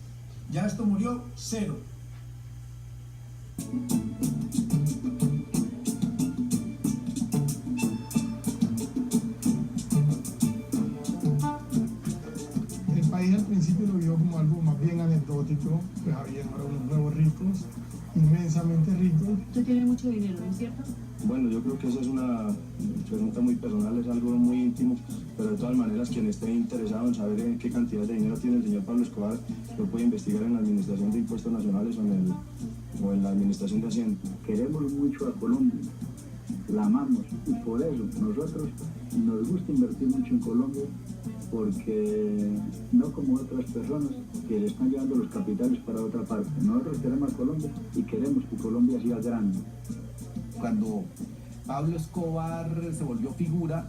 Ya esto murió, cero. El país al principio lo vio como algo más bien anecdótico, pues había ahora unos nuevos ricos, inmensamente ricos. Usted tiene mucho dinero, ¿no es cierto? Bueno, yo creo que esa es una pregunta muy personal, es algo muy íntimo, pero de todas maneras quien esté interesado en saber en qué cantidad de dinero tiene el señor Pablo Escobar lo puede investigar en la Administración de Impuestos Nacionales o en la Administración de Hacienda. Queremos mucho a Colombia, la amamos y por eso nosotros nos gusta invertir mucho en Colombia, porque no como otras personas que le están llevando los capitales para otra parte. Nosotros queremos a Colombia y queremos que Colombia siga grande. Cuando Pablo Escobar se volvió figura,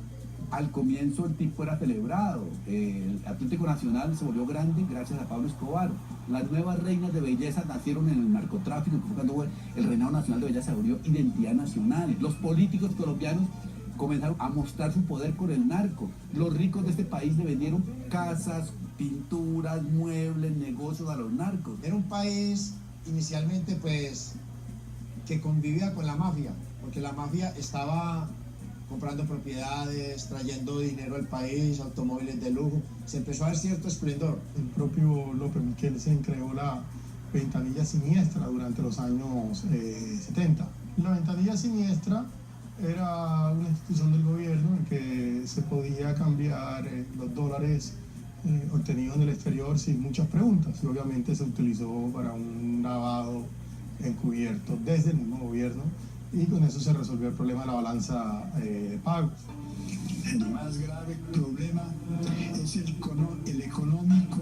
al comienzo el tipo era celebrado. El Atlético Nacional se volvió grande gracias a Pablo Escobar. Las nuevas reinas de belleza nacieron en el narcotráfico, cuando el reinado nacional de belleza se volvió identidad nacional. Los políticos colombianos comenzaron a mostrar su poder con el narco. Los ricos de este país le vendieron casas, pinturas, muebles, negocios a los narcos. Era un país inicialmente pues que convivía con la mafia, porque la mafia estaba comprando propiedades, trayendo dinero al país, automóviles de lujo. Se empezó a ver cierto esplendor. El propio López Michelsen creó la ventanilla siniestra durante los años 70. La ventanilla siniestra era una institución del gobierno en que se podía cambiar los dólares obtenidos en el exterior sin muchas preguntas, y obviamente se utilizó para un lavado encubierto desde el mismo gobierno, y con eso se resolvió el problema de la balanza de pagos. El más grave problema es el económico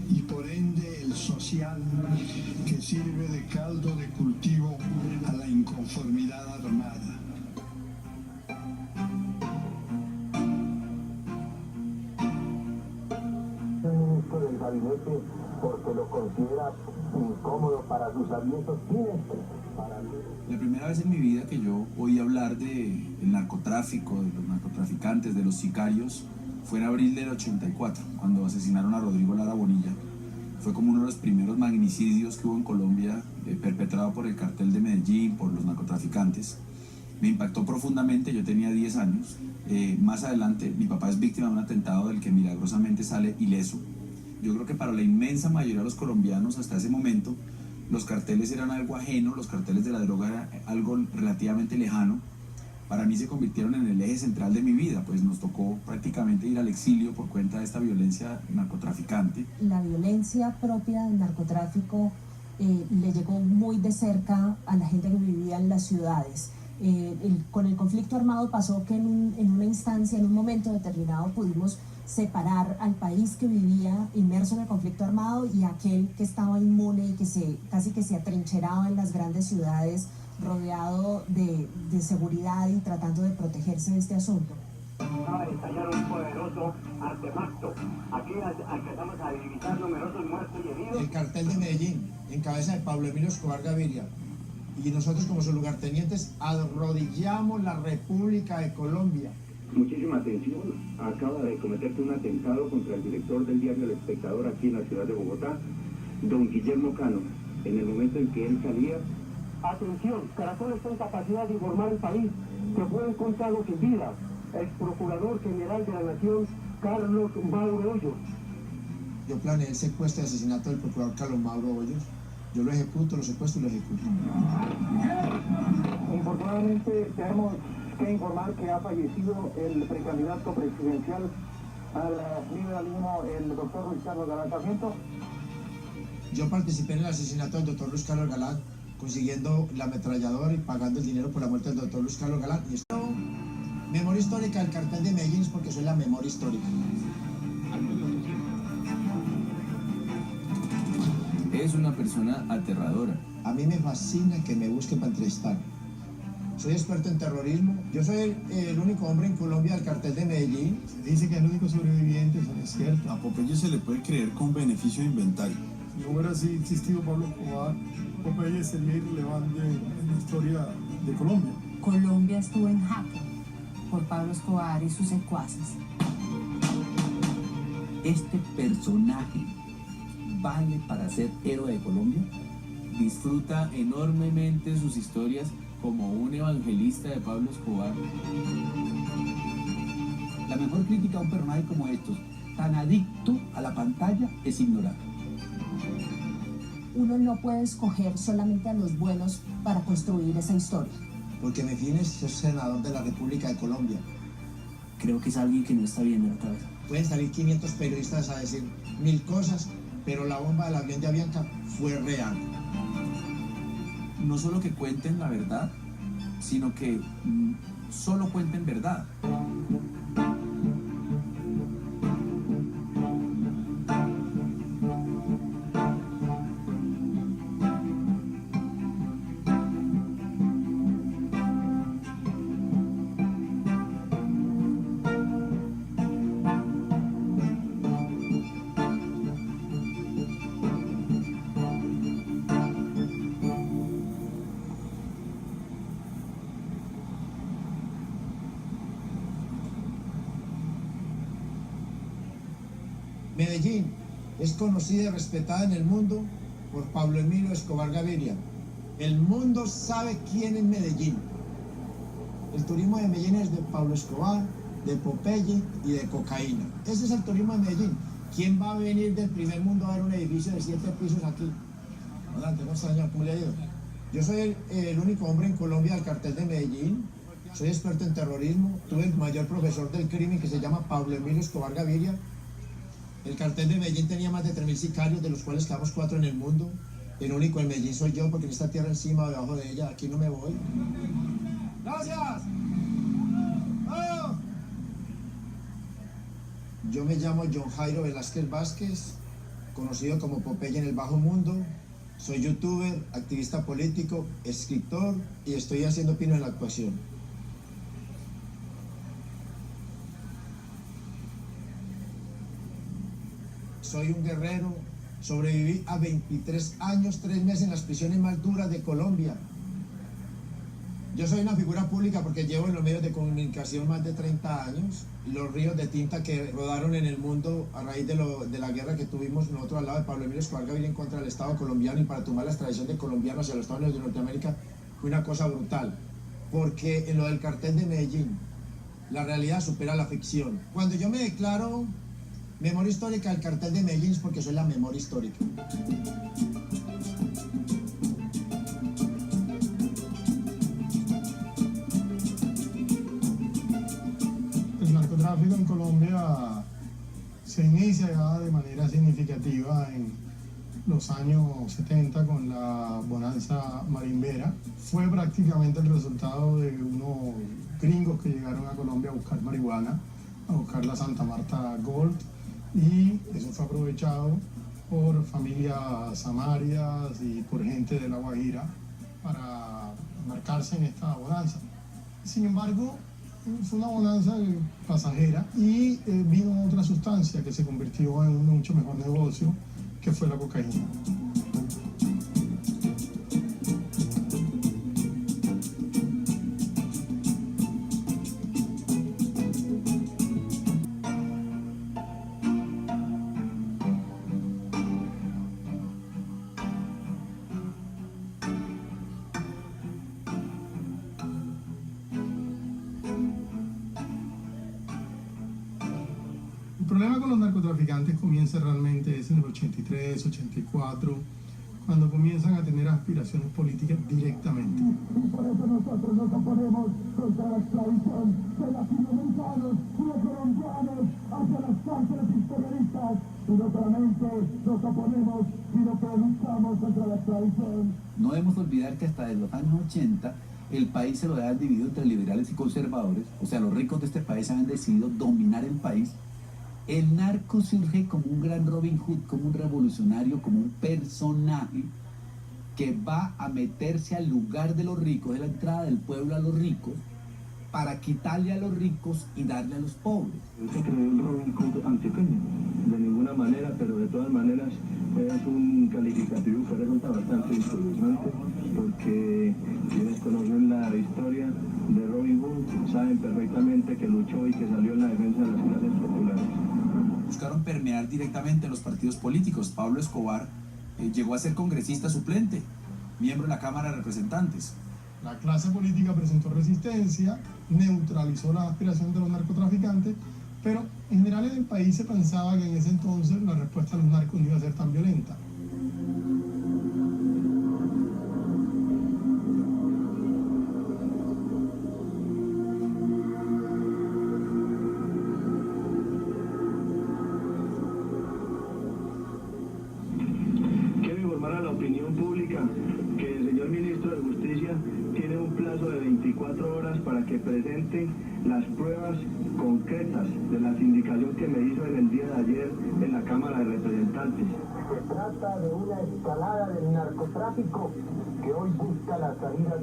y por ende el social, que sirve de caldo de cultivo a la inconformidad armada. El ministro del gabinete porque lo considera incómodo para sus avientos siniestros. La primera vez en mi vida que yo oí hablar del narcotráfico, de los narcotraficantes, de los sicarios, fue en abril del 84, cuando asesinaron a Rodrigo Lara Bonilla. Fue como uno de los primeros magnicidios que hubo en Colombia, perpetrado por el cartel de Medellín, por los narcotraficantes. Me impactó profundamente, yo tenía 10 años. Más adelante, mi papá es víctima de un atentado del que milagrosamente sale ileso. Yo creo que para la inmensa mayoría de los colombianos hasta ese momento, los carteles eran algo ajeno, los carteles de la droga eran algo relativamente lejano. Para mí se convirtieron en el eje central de mi vida, pues nos tocó prácticamente ir al exilio por cuenta de esta violencia narcotraficante. La violencia propia del narcotráfico le llegó muy de cerca a la gente que vivía en las ciudades. Con el conflicto armado pasó que en una instancia, en un momento determinado, pudimos separar al país que vivía inmerso en el conflicto armado y aquel que estaba inmune y que casi que se atrincheraba en las grandes ciudades, rodeado de seguridad y tratando de protegerse de este asunto. Acaba de estallar un poderoso artefacto. Aquí empezamos a divisar numerosos muertos y heridos. El cartel de Medellín, en cabeza de Pablo Emilio Escobar Gaviria. Y nosotros como sus lugartenientes arrodillamos la República de Colombia. Muchísima atención, acaba de cometerse un atentado contra el director del diario El Espectador aquí en la ciudad de Bogotá, don Guillermo Cano. En el momento en que él salía... Atención, Caracol está en capacidad de informar al país que fue encontrado sin vida el procurador general de la Nación, Carlos Mauro Hoyos. Yo planeé el secuestro y asesinato del procurador Carlos Mauro Hoyos. Yo lo ejecuto, lo secuestro y lo ejecuto. Infortunadamente tenemos que informar que ha fallecido el precandidato presidencial al liberalismo, el doctor Luis Carlos Galán Sarmiento. Yo participé en el asesinato del doctor Luis Carlos Galán, consiguiendo la ametralladora y pagando el dinero por la muerte del doctor Luis Carlos Galán. Y esto, memoria histórica del cartel de Medellín, es porque soy la memoria histórica. Es una persona aterradora. A mí me fascina que me busquen para entrevistar. Soy experto en terrorismo. Yo soy el único hombre en Colombia del cartel de Medellín. Se dice que es el único sobreviviente, eso no es cierto. A Popeye se le puede creer con beneficio de inventario. Si no hubiera así existido Pablo Escobar, Popeye sería irrelevante en la historia de Colombia. Colombia estuvo en jaque por Pablo Escobar y sus secuaces. Este personaje vale para ser héroe de Colombia. Disfruta enormemente sus historias como un evangelista de Pablo Escobar. La mejor crítica a un personaje como estos, tan adicto a la pantalla, es ignorar. Uno no puede escoger solamente a los buenos para construir esa historia. Porque me fines ser senador de la República de Colombia. Creo que es alguien que no está bien de la cabeza. Pueden salir 500 periodistas a decir 1000 cosas, pero la bomba del avión de Avianca fue real. No solo que cuenten la verdad, sino que solo cuenten verdad. Medellín es conocida y respetada en el mundo por Pablo Emilio Escobar Gaviria. El mundo sabe quién es Medellín. El turismo de Medellín es de Pablo Escobar, de Popeye y de cocaína. Ese es el turismo de Medellín. ¿Quién va a venir del primer mundo a ver un edificio de 7 pisos aquí? Adelante, no señor, ¿cómo le ha ido? Yo soy el único hombre en Colombia del cartel de Medellín. Soy experto en terrorismo. Tuve el mayor profesor del crimen que se llama Pablo Emilio Escobar Gaviria. El cartel de Medellín tenía más de 3.000 sicarios, de los cuales quedamos 4 en el mundo. El único en Medellín soy yo, porque en esta tierra encima o debajo de ella, aquí no me voy. ¡Gracias! ¡Oh! Yo me llamo John Jairo Velázquez Vázquez, conocido como Popeye en el bajo mundo. Soy youtuber, activista político, escritor y estoy haciendo pino en la actuación. Soy un guerrero, sobreviví a 23 años, 3 meses en las prisiones más duras de Colombia. Yo soy una figura pública porque llevo en los medios de comunicación más de 30 años. Los ríos de tinta que rodaron en el mundo a raíz de la guerra que tuvimos nosotros al lado de Pablo Emilio Escobar Gaviria en contra del Estado colombiano y para tumbar la extradición de colombianos hacia los Estados Unidos de Norteamérica, fue una cosa brutal. Porque en lo del cartel de Medellín, la realidad supera la ficción. Cuando yo me declaro memoria histórica del cartel de Medellín es porque soy la memoria histórica. El narcotráfico en Colombia se inicia ya de manera significativa en los años 70 con la bonanza marimbera. Fue prácticamente el resultado de unos gringos que llegaron a Colombia a buscar marihuana, a buscar la Santa Marta Gold, y eso fue aprovechado por familias samarias y por gente de La Guajira para marcarse en esta bonanza. Sin embargo, fue una bonanza pasajera y vino otra sustancia que se convirtió en un mucho mejor negocio, que fue la cocaína. El problema con los narcotraficantes comienza realmente en el 83, 84, cuando comienzan a tener aspiraciones políticas directamente. Y por eso nosotros nos oponemos contra la esclavización de latinoamericanos y de colombianos hacia las cárceles imperialistas. Y no solamente nos oponemos, sino que luchamos contra la esclavización. No debemos olvidar que hasta los años 80 el país se lo había dividido entre liberales y conservadores, o sea, los ricos de este país habían decidido dominar el país. El narco surge como un gran Robin Hood, como un revolucionario, como un personaje que va a meterse al lugar de los ricos, de la entrada del pueblo a los ricos, para quitarle a los ricos y darle a los pobres. Se creó el Robin Hood antioqueño, de ninguna manera, pero de todas maneras es un calificativo que resulta bastante impresionante, porque quienes conocen la historia de Robin Hood saben perfectamente que luchó y que salió en la defensa de las clases populares. Buscaron permear directamente los partidos políticos. Pablo Escobar llegó a ser congresista suplente, miembro de la Cámara de Representantes. La clase política presentó resistencia, neutralizó las aspiraciones de los narcotraficantes, pero en general en el país se pensaba que en ese entonces la respuesta a los narcos no iba a ser tan violenta. Quiero informar a la opinión pública que el señor ministro de Justicia tiene un plazo de 24 horas para que presente las pruebas concretas de la sindicación que me hizo en el día de ayer en la Cámara de Representantes. Se trata de una escalada del narcotráfico que hoy busca la salida